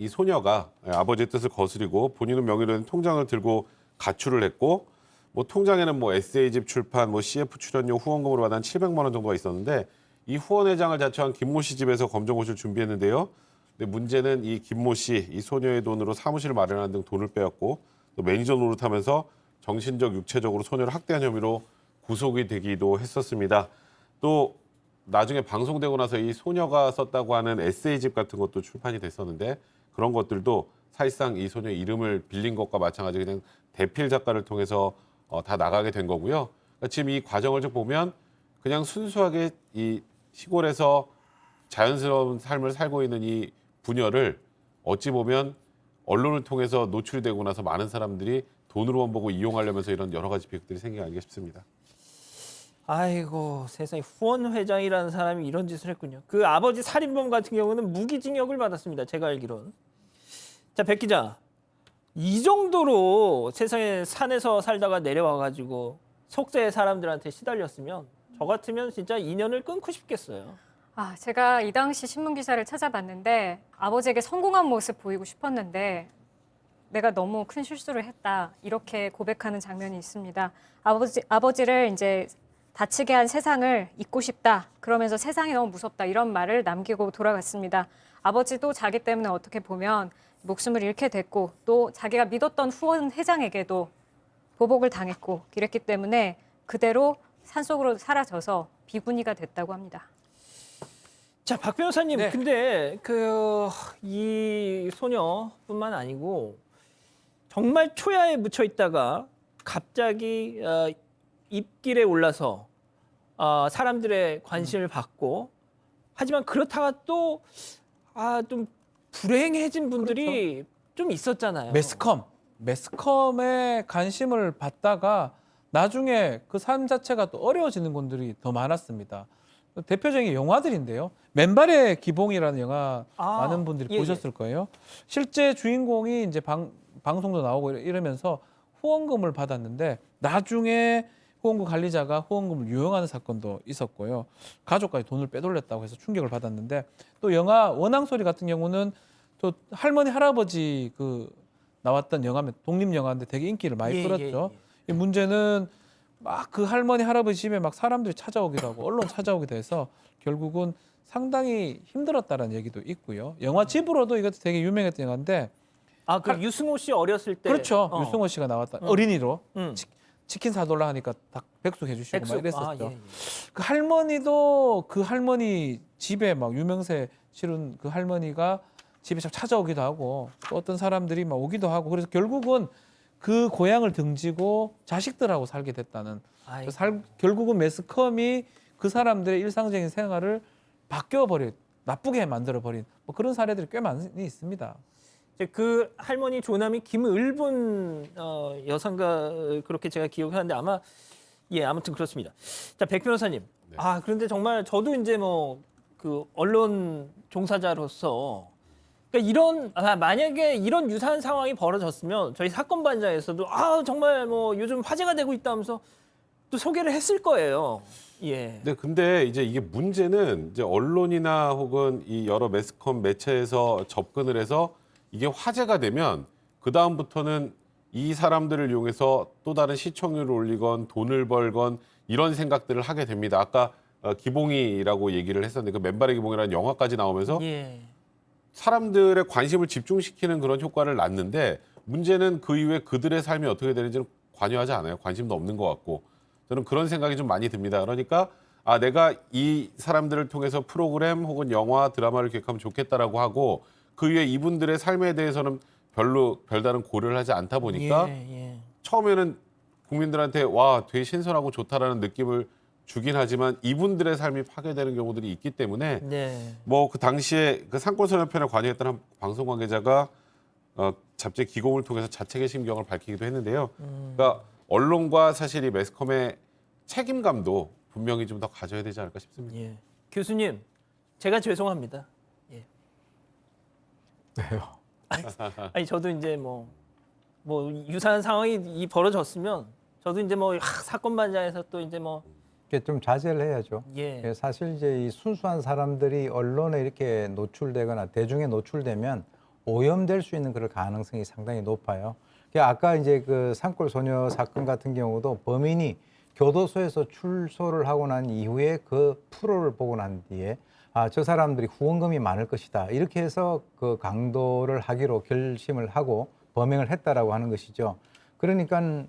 소녀가 아버지의 뜻을 거스리고 본인은 명의로 된 통장을 들고 가출을 했고, 뭐 통장에는 뭐 에세이집 출판, 뭐 CF 출연료 후원금으로 받은 700만 원 정도가 있었는데, 이 후원회장을 자처한 김모 씨 집에서 검정고시를 준비했는데요. 근데 문제는 이 김모 씨, 이 소녀의 돈으로 사무실을 마련하는 등 돈을 빼앗고 또 매니저 노릇하면서 정신적, 육체적으로 소녀를 학대한 혐의로 구속이 되기도 했었습니다. 또 나중에 방송되고 나서 이 소녀가 썼다고 하는 에세이집 같은 것도 출판이 됐었는데, 그런 것들도 사실상 이 소녀의 이름을 빌린 것과 마찬가지 그냥 대필 작가를 통해서 다 나가게 된 거고요. 그러니까 지금 이 과정을 좀 보면 그냥 순수하게 이 시골에서 자연스러운 삶을 살고 있는 이 부녀를 어찌 보면 언론을 통해서 노출이 되고 나서 많은 사람들이 돈으로만 보고 이용하려면서 이런 여러 가지 비극들이 생긴 게 아닌가 싶습니다. 아이고, 세상에 후원 회장이라는 사람이 이런 짓을 했군요. 그 아버지 살인범 같은 경우는 무기징역을 받았습니다. 제가 알기론. 자, 백 기자. 이 정도로 세상에 산에서 살다가 내려와가지고 속세의 사람들한테 시달렸으면 저 같으면 진짜 인연을 끊고 싶겠어요. 제가 이 당시 신문 기사를 찾아봤는데 아버지에게 성공한 모습 보이고 싶었는데 내가 너무 큰 실수를 했다. 이렇게 고백하는 장면이 있습니다. 아버지를 이제 다치게 한 세상을 잊고 싶다. 그러면서 세상이 너무 무섭다. 이런 말을 남기고 돌아갔습니다. 아버지도 자기 때문에 어떻게 보면 목숨을 잃게 됐고 또 자기가 믿었던 후원 회장에게도 보복을 당했고 이랬기 때문에 그대로 산속으로 사라져서 비구니가 됐다고 합니다. 자, 박 변호사님, 네. 근데 이 소녀뿐만 아니고 정말 초야에 묻혀 있다가 갑자기 입길에 올라서 사람들의 관심을 받고, 하지만 그렇다가 또 좀 불행해진 분들이 좀 있었잖아요. 매스컴에 관심을 받다가 나중에 그 삶 자체가 또 어려워지는 분들이 더 많았습니다. 대표적인 영화들인데요. 맨발의 기봉이라는 영화 많은 분들이 보셨을 거예요. 실제 주인공이 이제 방송도 나오고 이러면서 후원금을 받았는데 나중에 후원금 관리자가 후원금을 유용하는 사건도 있었고요. 가족까지 돈을 빼돌렸다고 해서 충격을 받았는데, 또 영화 원앙소리 같은 경우는 또 할머니 할아버지 나왔던 영화면 독립 영화인데 되게 인기를 많이 끌었죠. 이 문제는 막 그 할머니 할아버지 집에 막 사람들이 찾아오기도 하고 언론 찾아오기도 해서 결국은 상당히 힘들었다는 얘기도 있고요. 영화 집으로도 이것도 되게 유명했던 영화인데, 그 유승호 씨 어렸을 때. 그렇죠. 유승호 씨가 나왔던 어린이로 치킨 사달라 하니까 딱 백숙 해주시고 막 이랬었죠. 그 할머니도 그 할머니 집에 막 유명세 실은 그 할머니가 집에 좀 찾아오기도 하고 또 어떤 사람들이 막 오기도 하고, 그래서 결국은 그 고향을 등지고 자식들하고 살게 됐다는. 결국은 매스컴이 그 사람들의 일상적인 생활을 바뀌어버린, 나쁘게 만들어버린 뭐 그런 사례들이 꽤 많이 있습니다. 이제 그 할머니 조남이 김을분 여성가 그렇게 제가 기억하는데 아마 예 아무튼 그렇습니다. 자, 백 변호사님. 네. 아 그런데 정말 저도 이제 뭐 그 언론 종사자로서 그러니까 이런 만약에 이런 유사한 상황이 벌어졌으면 저희 사건 반장에서도 정말 뭐 요즘 화제가 되고 있다면서 또 소개를 했을 거예요. 예. 네, 근데 이제 이게 문제는 이제 언론이나 혹은 이 여러 매스컴 매체에서 접근을 해서 이게 화제가 되면 그 다음부터는 이 사람들을 이용해서 또 다른 시청률을 올리건 돈을 벌건 이런 생각들을 하게 됩니다. 아까 기봉이라고 얘기를 했었는데 그 맨발의 기봉이라는 영화까지 나오면서 예. 사람들의 관심을 집중시키는 그런 효과를 낳는데 문제는 그 이후에 그들의 삶이 어떻게 되는지는 관여하지 않아요. 관심도 없는 것 같고 저는 그런 생각이 좀 많이 듭니다. 그러니까 내가 이 사람들을 통해서 프로그램 혹은 영화, 드라마를 기획하면 좋겠다라고 하고 그 이후에 이분들의 삶에 대해서는 별다른 고려를 하지 않다 보니까 처음에는 국민들한테 와 되게 신선하고 좋다라는 느낌을 주긴 하지만 이분들의 삶이 파괴되는 경우들이 있기 때문에 뭐 그 당시에 그 상권선언편에 관여했던 한 방송 관계자가 잡지 기공을 통해서 자책의 심경을 밝히기도 했는데요. 그러니까 언론과 사실 이 매스컴의 책임감도 분명히 좀 더 가져야 되지 않을까 싶습니다. 예. 교수님, 제가 죄송합니다. 예. 왜요? 아니 저도 이제 뭐 유사한 상황이 벌어졌으면 저도 이제 뭐 사건 반장에서 또 이제 뭐 이게 좀 자제를 해야죠. 예. 사실 이제 이 순수한 사람들이 언론에 이렇게 노출되거나 대중에 노출되면 오염될 수 있는 그럴 가능성이 상당히 높아요. 아까 이제 그 산골 소녀 사건 같은 경우도 범인이 교도소에서 출소를 하고 난 이후에 그 프로를 보고 난 뒤에 저 사람들이 후원금이 많을 것이다. 이렇게 해서 그 강도를 하기로 결심을 하고 범행을 했다라고 하는 것이죠. 그러니까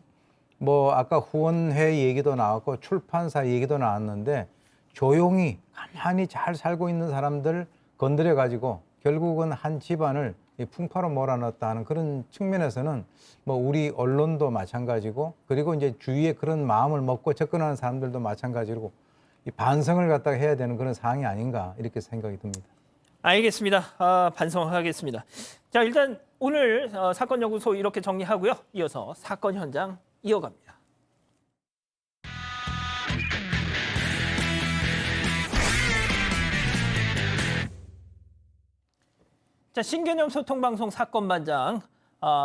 뭐 아까 후원회 얘기도 나왔고 출판사 얘기도 나왔는데 조용히 가만히 잘 살고 있는 사람들 건드려 가지고 결국은 한 집안을 풍파로 몰아넣었다는 그런 측면에서는 뭐 우리 언론도 마찬가지고 그리고 이제 주위에 그런 마음을 먹고 접근하는 사람들도 마찬가지고 이 반성을 갖다가 해야 되는 그런 상황이 아닌가 이렇게 생각이 듭니다. 알겠습니다. 반성하겠습니다. 자, 일단 오늘 사건 연구소 이렇게 정리하고요. 이어서 사건 현장 이어갑니다. 자, 신개념 소통방송 사건 반장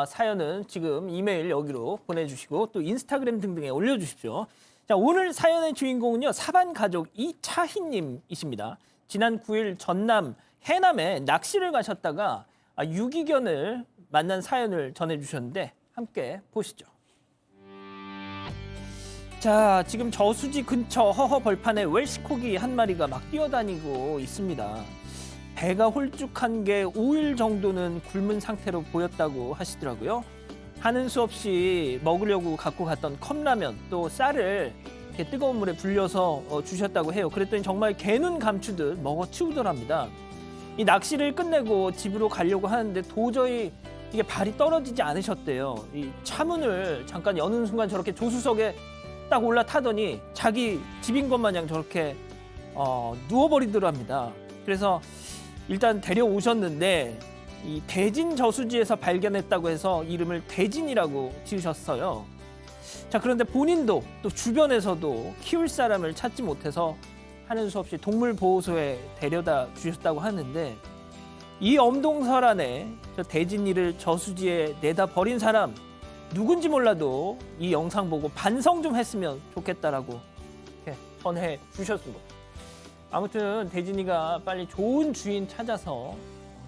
사연은 지금 이메일 여기로 보내주시고 또 인스타그램 등등에 올려주십시오. 자, 오늘 사연의 주인공은요 사반 가족 이차희님이십니다. 지난 9일 전남 해남에 낚시를 가셨다가 유기견을 만난 사연을 전해주셨는데 함께 보시죠. 자, 지금 저수지 근처 허허 벌판에 웰시코기 한 마리가 막 뛰어다니고 있습니다. 배가 홀쭉한 게 5일 정도는 굶은 상태로 보였다고 하시더라고요. 하는 수 없이 먹으려고 갖고 갔던 컵라면 또 쌀을 이렇게 뜨거운 물에 불려서 주셨다고 해요. 그랬더니 정말 개눈 감추듯 먹어 치우더랍니다. 이 낚시를 끝내고 집으로 가려고 하는데 도저히 이게 발이 떨어지지 않으셨대요. 이 차문을 잠깐 여는 순간 저렇게 조수석에 딱 올라타더니 자기 집인 것 마냥 저렇게 누워버리더랍니다. 그래서 일단 데려오셨는데 이 대진 저수지에서 발견했다고 해서 이름을 대진이라고 지으셨어요. 자, 그런데 본인도 또 주변에서도 키울 사람을 찾지 못해서 하는 수 없이 동물보호소에 데려다 주셨다고 하는데 이 엄동설안에 저 대진이를 저수지에 내다 버린 사람 누군지 몰라도 이 영상 보고 반성 좀 했으면 좋겠다라고 이렇게 전해 주셨습니다. 아무튼 대진이가 빨리 좋은 주인 찾아서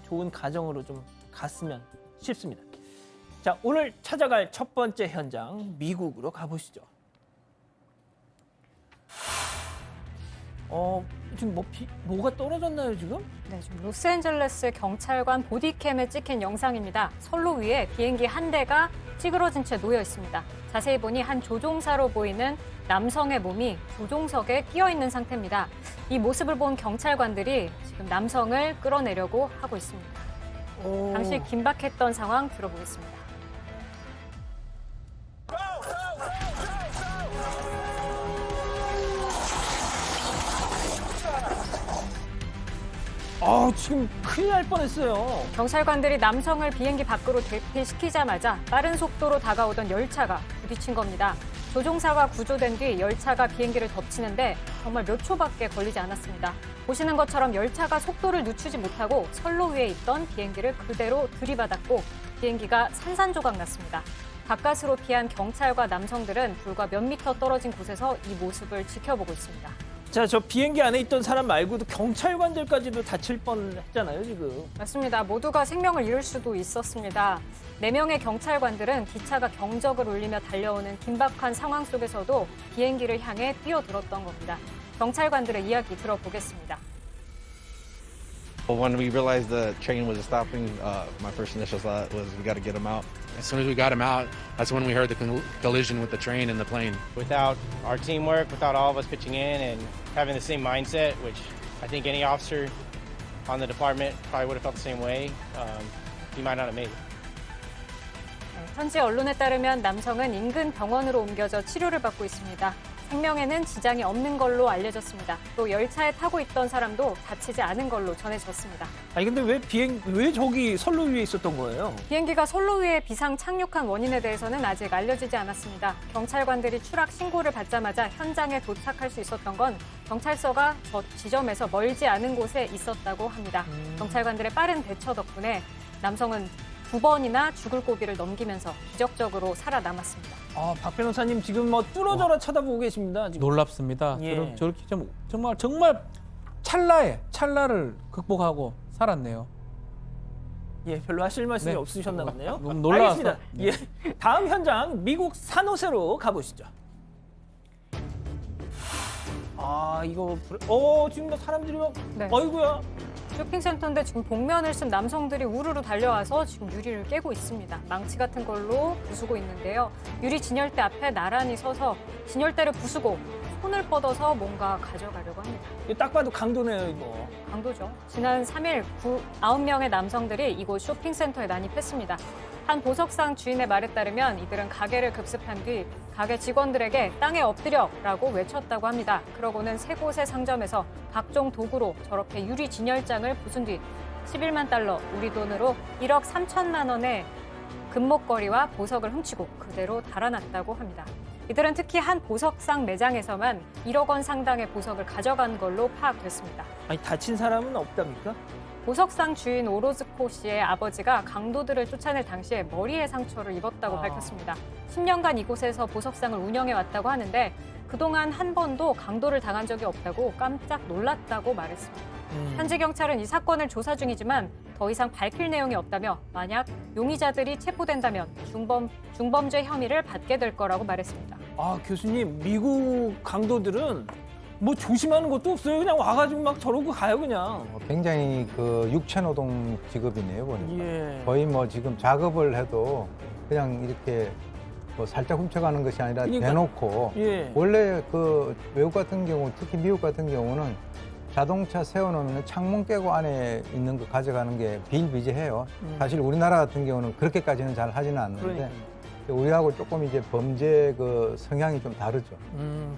좋은 가정으로 좀 갔으면 싶습니다. 자, 오늘 찾아갈 첫 번째 현장 미국으로 가보시죠. 지금 뭐가 떨어졌나요 지금? 네, 지금 로스앤젤레스 경찰관 보디캠에 찍힌 영상입니다. 선로 위에 비행기 한 대가 찌그러진 채 놓여 있습니다. 자세히 보니 한 조종사로 보이는 남성의 몸이 조종석에 끼어 있는 상태입니다. 이 모습을 본 경찰관들이 지금 남성을 끌어내려고 하고 있습니다. 당시 긴박했던 상황 들어보겠습니다. 지금 큰일 날 뻔했어요. 경찰관들이 남성을 비행기 밖으로 대피시키자마자 빠른 속도로 다가오던 열차가 부딪힌 겁니다. 조종사가 구조된 뒤 열차가 비행기를 덮치는데 정말 몇 초밖에 걸리지 않았습니다. 보시는 것처럼 열차가 속도를 늦추지 못하고 선로 위에 있던 비행기를 그대로 들이받았고 비행기가 산산조각 났습니다. 가까스로 피한 경찰과 남성들은 불과 몇 미터 떨어진 곳에서 이 모습을 지켜보고 있습니다. 자, 저 비행기 안에 있던 사람 말고도 경찰관들까지도 다칠 뻔했잖아요, 지금. 맞습니다. 모두가 생명을 잃을 수도 있었습니다. 4명의 경찰관들은 기차가 경적을 울리며 달려오는 긴박한 상황 속에서도 비행기를 향해 뛰어들었던 겁니다. 경찰관들의 이야기 들어보겠습니다. When we realized the train was stopping, my first initial thought was we got to get him out. As soon as we got him out, that's when we heard the collision with the train and the plane. Without our teamwork, without all of us pitching in and having the same mindset, which I think any officer on the department probably would have felt the same way, he might not have made it. 현지 언론에 따르면 남성은 인근 병원으로 옮겨져 치료를 받고 있습니다. 생명에는 지장이 없는 걸로 알려졌습니다. 또 열차에 타고 있던 사람도 다치지 않은 걸로 전해졌습니다. 아니 근데 왜 저기 선로 위에 있었던 거예요? 비행기가 선로 위에 비상 착륙한 원인에 대해서는 아직 알려지지 않았습니다. 경찰관들이 추락 신고를 받자마자 현장에 도착할 수 있었던 건 경찰서가 저 지점에서 멀지 않은 곳에 있었다고 합니다. 경찰관들의 빠른 대처 덕분에 남성은 2번이나 죽을 고비를 넘기면서 기적적으로 살아남았습니다. 박 변호사님 지금 뭐 뚫어져라 쳐다보고 계십니다. 지금. 놀랍습니다. 예. 저렇게 정말 찰나를 극복하고 살았네요. 예, 별로 하실 말씀이 네. 없으셨나 보네요. 너무 놀라워서. 알겠습니다. 예, 다음 현장 미국 산호세로 가보시죠. 이거 지금 뭐 사람들이 막 네. 어이구야. 쇼핑센터인데 지금 복면을 쓴 남성들이 우르르 달려와서 지금 유리를 깨고 있습니다. 망치 같은 걸로 부수고 있는데요. 유리 진열대 앞에 나란히 서서 진열대를 부수고 손을 뻗어서 뭔가 가져가려고 합니다. 이거 딱 봐도 강도네요, 이거. 강도죠. 지난 3일 9명의 남성들이 이곳 쇼핑센터에 난입했습니다. 한 보석상 주인의 말에 따르면 이들은 가게를 급습한 뒤 가게 직원들에게 땅에 엎드려라고 외쳤다고 합니다. 그러고는 세 곳의 상점에서 각종 도구로 저렇게 유리 진열장을 부순 뒤 11만 달러, 우리 돈으로 1억 3천만 원의 금목걸이와 보석을 훔치고 그대로 달아났다고 합니다. 이들은 특히 한 보석상 매장에서만 1억 원 상당의 보석을 가져간 걸로 파악됐습니다. 아니 다친 사람은 없답니까? 보석상 주인 오로즈코 씨의 아버지가 강도들을 쫓아낼 당시에 머리에 상처를 입었다고 밝혔습니다. 10년간 이곳에서 보석상을 운영해 왔다고 하는데 그동안 한 번도 강도를 당한 적이 없다고 깜짝 놀랐다고 말했습니다. 현지 경찰은 이 사건을 조사 중이지만 더 이상 밝힐 내용이 없다며 만약 용의자들이 체포된다면 중범죄 혐의를 받게 될 거라고 말했습니다. 교수님, 미국 강도들은 뭐 조심하는 것도 없어요. 그냥 와가지고 막 저러고 가요, 그냥. 굉장히 그 육체노동 직업이네요, 보니까. 예. 거의 뭐 지금 작업을 해도 그냥 이렇게 뭐 살짝 훔쳐가는 것이 아니라 그러니까, 대놓고 예. 원래 그 외국 같은 경우, 특히 미국 같은 경우는 자동차 세워놓으면 창문 깨고 안에 있는 거 가져가는 게 비일비재해요. 사실 우리나라 같은 경우는 그렇게까지는 잘 하지는 않는데 그러니까요. 우리하고 조금 이제 범죄 그 성향이 좀 다르죠.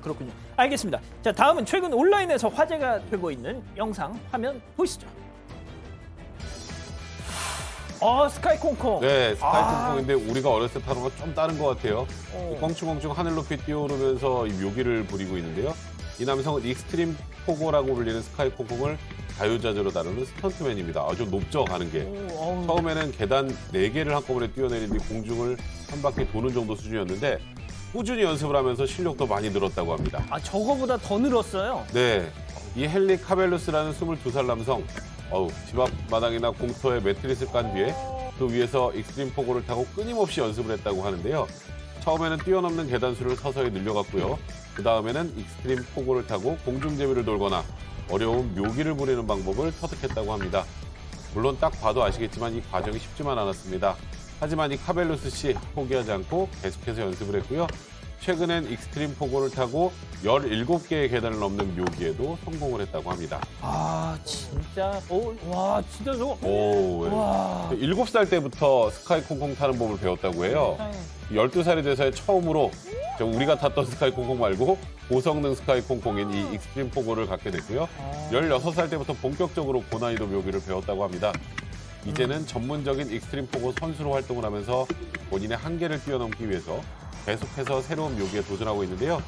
그렇군요. 알겠습니다. 자, 다음은 최근 온라인에서 화제가 되고 있는 영상 화면 보시죠. 스카이 콩콩. 네, 스카이 콩콩인데 우리가 어렸을 때 타는 건 좀 다른 것 같아요. 껑충껑충 하늘 높이 뛰어오르면서 이 묘기를 부리고 있는데요. 이 남성은 익스트림 포고라고 불리는 스카이 콩콩을 자유자재로 다루는 스턴트맨입니다. 아주 높죠, 가는 게. 처음에는 계단 4개를 한꺼번에 뛰어내린 뒤 공중을 한 바퀴 도는 정도 수준이었는데 꾸준히 연습을 하면서 실력도 많이 늘었다고 합니다. 저거보다 더 늘었어요? 네, 이 헨리 카벨루스라는 22살 남성, 집 앞 마당이나 공터에 매트리스를 깐 뒤에 그 위에서 익스트림 포고를 타고 끊임없이 연습을 했다고 하는데요. 처음에는 뛰어넘는 계단 수를 서서히 늘려갔고요. 그 다음에는 익스트림 포고를 타고 공중제비를 돌거나 어려운 묘기를 부리는 방법을 터득했다고 합니다. 물론 딱 봐도 아시겠지만 이 과정이 쉽지만 않았습니다. 하지만 이 카벨루스 씨 포기하지 않고 계속해서 연습을 했고요. 최근엔 익스트림 폭우를 타고 17개의 계단을 넘는 묘기에도 성공을 했다고 합니다. 아, 진짜. 와, 진짜 저거. 오, 와. 7살 때부터 스카이 콩콩 타는 법을 배웠다고 해요. 12살이 돼서 처음으로 우리가 탔던 스카이 콩콩 말고 고성능 스카이 콩콩인 이 익스트림 폭우를 갖게 됐고요. 16살 때부터 본격적으로 고난이도 묘기를 배웠다고 합니다. 이제는 전문적인 익스트림 폭우 선수로 활동을 하면서 본인의 한계를 뛰어넘기 위해서 계속해서 새로운 묘기에 도전하고 있는데요.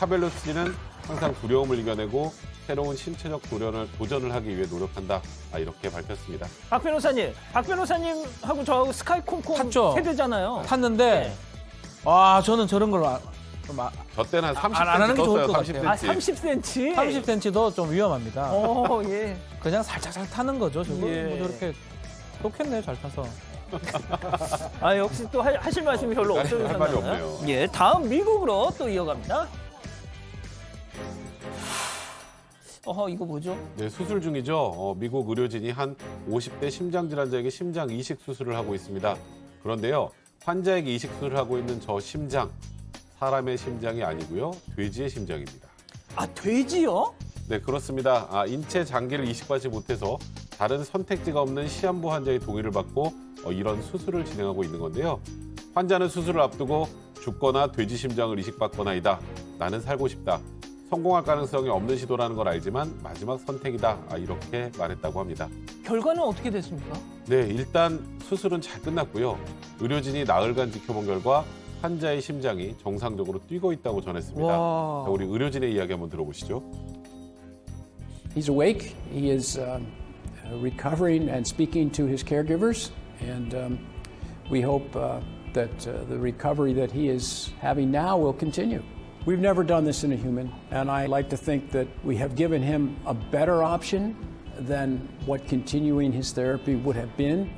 카벨로스 씨는 항상 두려움을 이겨내고 새로운 신체적 도전을 하기 위해 노력한다. 이렇게 밝혔습니다. 박 변호사님하고 저하고 스카이 콩콩 탔죠? 세대잖아요. 탔는데 네. 와 저는 저런 걸로 저 때는 한 30cm 안 하는 게 좋을 떴어요. 것 30cm. 같아요. 아, 30cm? 30cm도 좀 위험합니다. 예. 그냥 살짝 타는 거죠. 저거 예. 뭐 저렇게 좋겠네요. 잘 타서. 아, 역시 또 하실 말씀이 별로 할 말이 없으셨나요? 없네요. 예, 다음 미국으로 또 이어갑니다. 이거 뭐죠? 네, 수술 중이죠. 미국 의료진이 한 50대 심장질환자에게 심장 이식 수술을 하고 있습니다. 그런데요, 환자에게 이식 수술을 하고 있는 저 심장, 사람의 심장이 아니고요, 돼지의 심장입니다. 아, 돼지요? 네, 그렇습니다. 인체 장기를 이식받지 못해서 다른 선택지가 없는 시한부 환자의 동의를 받고 이런 수술을 진행하고 있는 건데요. 환자는 수술을 앞두고 죽거나 돼지 심장을 이식받거나이다. 나는 살고 싶다. 성공할 가능성이 없는 시도라는 걸 알지만 마지막 선택이다. 이렇게 말했다고 합니다. 결과는 어떻게 됐습니까? 네, 일단 수술은 잘 끝났고요. 의료진이 나흘간 지켜본 결과 환자의 심장이 정상적으로 뛰고 있다고 전했습니다. 와. 자, 우리 의료진의 이야기 한번 들어보시죠. He's awake. He is recovering and speaking to his caregivers, and we hope that the recovery that he is having now will continue. We've never done this in a human, and I like to think that we have given him a better option than what continuing his therapy would have been.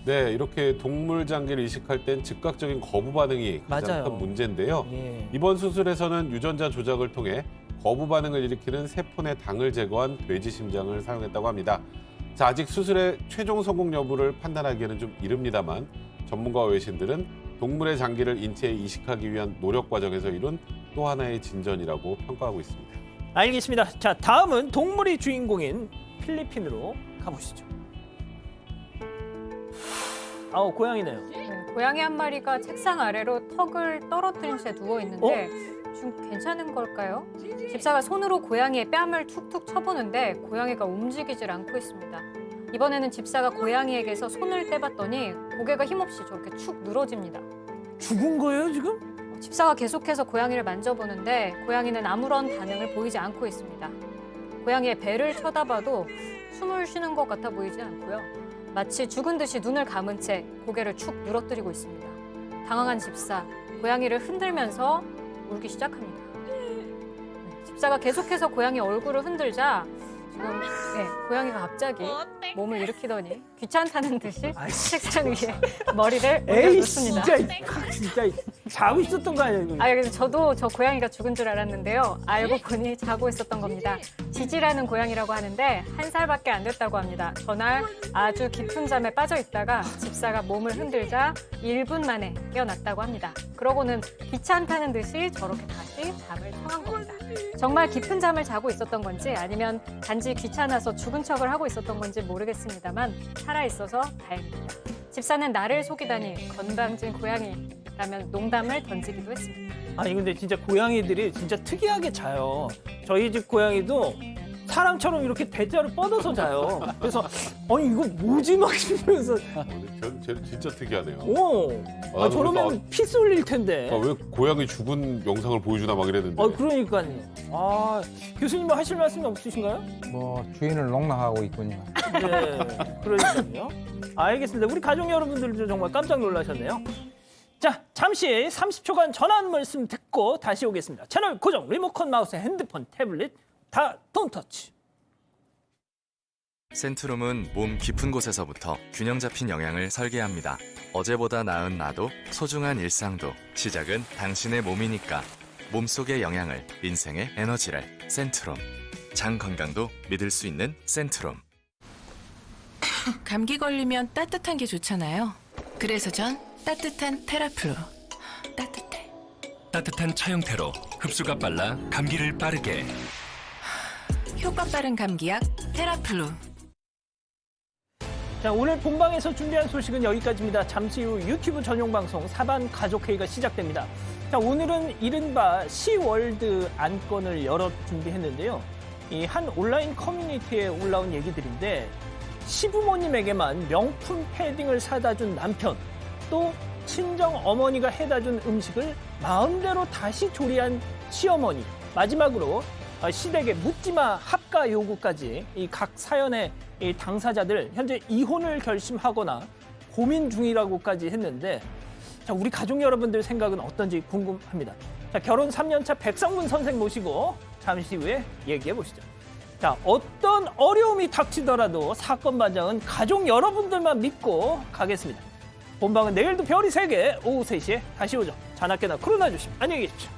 네, 이렇게 동물 장기를 이식할 땐 즉각적인 거부 반응이 가장 맞아요. 큰 문제인데요. 예. 이번 수술에서는 유전자 조작을 통해 거부 반응을 일으키는 세포 내 당을 제거한 돼지 심장을 사용했다고 합니다. 자, 아직 수술의 최종 성공 여부를 판단하기에는 좀 이릅니다만 전문가와 외신들은 동물의 장기를 인체에 이식하기 위한 노력 과정에서 이룬 또 하나의 진전이라고 평가하고 있습니다. 알겠습니다. 자, 다음은 동물이 주인공인 필리핀으로 가보시죠. 고양이네요. 네, 고양이 한 마리가 책상 아래로 턱을 떨어뜨린 채 누워 있는데 좀 괜찮은 걸까요? 집사가 손으로 고양이의 뺨을 툭툭 쳐보는데 고양이가 움직이질 않고 있습니다. 이번에는 집사가 고양이에게서 손을 떼봤더니 고개가 힘없이 저렇게 축 늘어집니다. 죽은 거예요, 지금? 집사가 계속해서 고양이를 만져보는데 고양이는 아무런 반응을 보이지 않고 있습니다. 고양이의 배를 쳐다봐도 숨을 쉬는 것 같아 보이지 않고요. 마치 죽은 듯이 눈을 감은 채 고개를 축 늘어뜨리고 있습니다. 당황한 집사, 고양이를 흔들면서 울기 시작합니다. 집사가 계속해서 고양이 얼굴을 흔들자 지금 고양이가 갑자기 몸을 일으키더니 귀찮다는 듯이 책상 위에 머리를 올려놓습니다. 진짜 자고 있었던 거 아니에요? 이거? 그래서 저도 저 고양이가 죽은 줄 알았는데요. 알고 보니 자고 있었던 겁니다. 지지라는 고양이라고 하는데 1살밖에 안 됐다고 합니다. 전날 아주 깊은 잠에 빠져 있다가 집사가 몸을 흔들자 1분 만에 깨어났다고 합니다. 그러고는 귀찮다는 듯이 저렇게 다시 잠을 청한 겁니다. 정말 깊은 잠을 자고 있었던 건지 아니면 단지 귀찮아서 죽은 척을 하고 있었던 건지 모르겠습니다만 살아있어서 다행입니다. 집사는 나를 속이다니 건방진 고양이라면 농담을 던지기도 했습니다. 아니 근데 진짜 고양이들이 진짜 특이하게 자요. 저희 집 고양이도 사람처럼 이렇게 대자로 뻗어서 자요. 그래서 이거 뭐지 막 싶으면서 쟤 진짜 특이하네요. 저러면 피 쏠릴 텐데. 왜 고양이 죽은 영상을 보여주나 막 이랬는데. 그러니까요. 교수님 뭐 하실 말씀이 없으신가요? 뭐 주인을 농락하고 있군요. 네, 그러니까요. 알겠습니다. 우리 가족 여러분들도 정말 깜짝 놀라셨네요. 자, 잠시 30초간 전환 말씀 듣고 다시 오겠습니다. 채널 고정, 리모컨, 마우스, 핸드폰, 태블릿 다 돈 터치. 센트룸은 몸 깊은 곳에서부터 균형 잡힌 영양을 설계합니다. 어제보다 나은 나도, 소중한 일상도, 시작은 당신의 몸이니까. 몸속의 영양을, 인생의 에너지를, 센트룸. 장 건강도 믿을 수 있는 센트룸. 감기 걸리면 따뜻한 게 좋잖아요. 그래서 전 따뜻한 테라플루. 따뜻해. 따뜻한 차 형태로 흡수가 빨라 감기를 빠르게. 효과 빠른 감기약 테라플루. 자, 오늘 본방에서 준비한 소식은 여기까지입니다. 잠시 후 유튜브 전용 방송 사반 가족회의가 시작됩니다. 자, 오늘은 이른바 시월드 안건을 여러 준비했는데요. 이 한 온라인 커뮤니티에 올라온 얘기들인데 시부모님에게만 명품 패딩을 사다 준 남편, 또 친정 어머니가 해다 준 음식을 마음대로 다시 조리한 시어머니, 마지막으로 시댁의 묻지마 합가 요구까지 이 각 사연의 이 당사자들 현재 이혼을 결심하거나 고민 중이라고까지 했는데, 자, 우리 가족 여러분들 생각은 어떤지 궁금합니다. 자, 결혼 3년차 백성문 선생 모시고 잠시 후에 얘기해 보시죠. 자, 어떤 어려움이 닥치더라도 사건 반장은 가족 여러분들만 믿고 가겠습니다. 본방은 내일도 별이 3개 오후 3시에 다시 오죠. 자나깨나 코로나 조심. 안녕히 계십시오.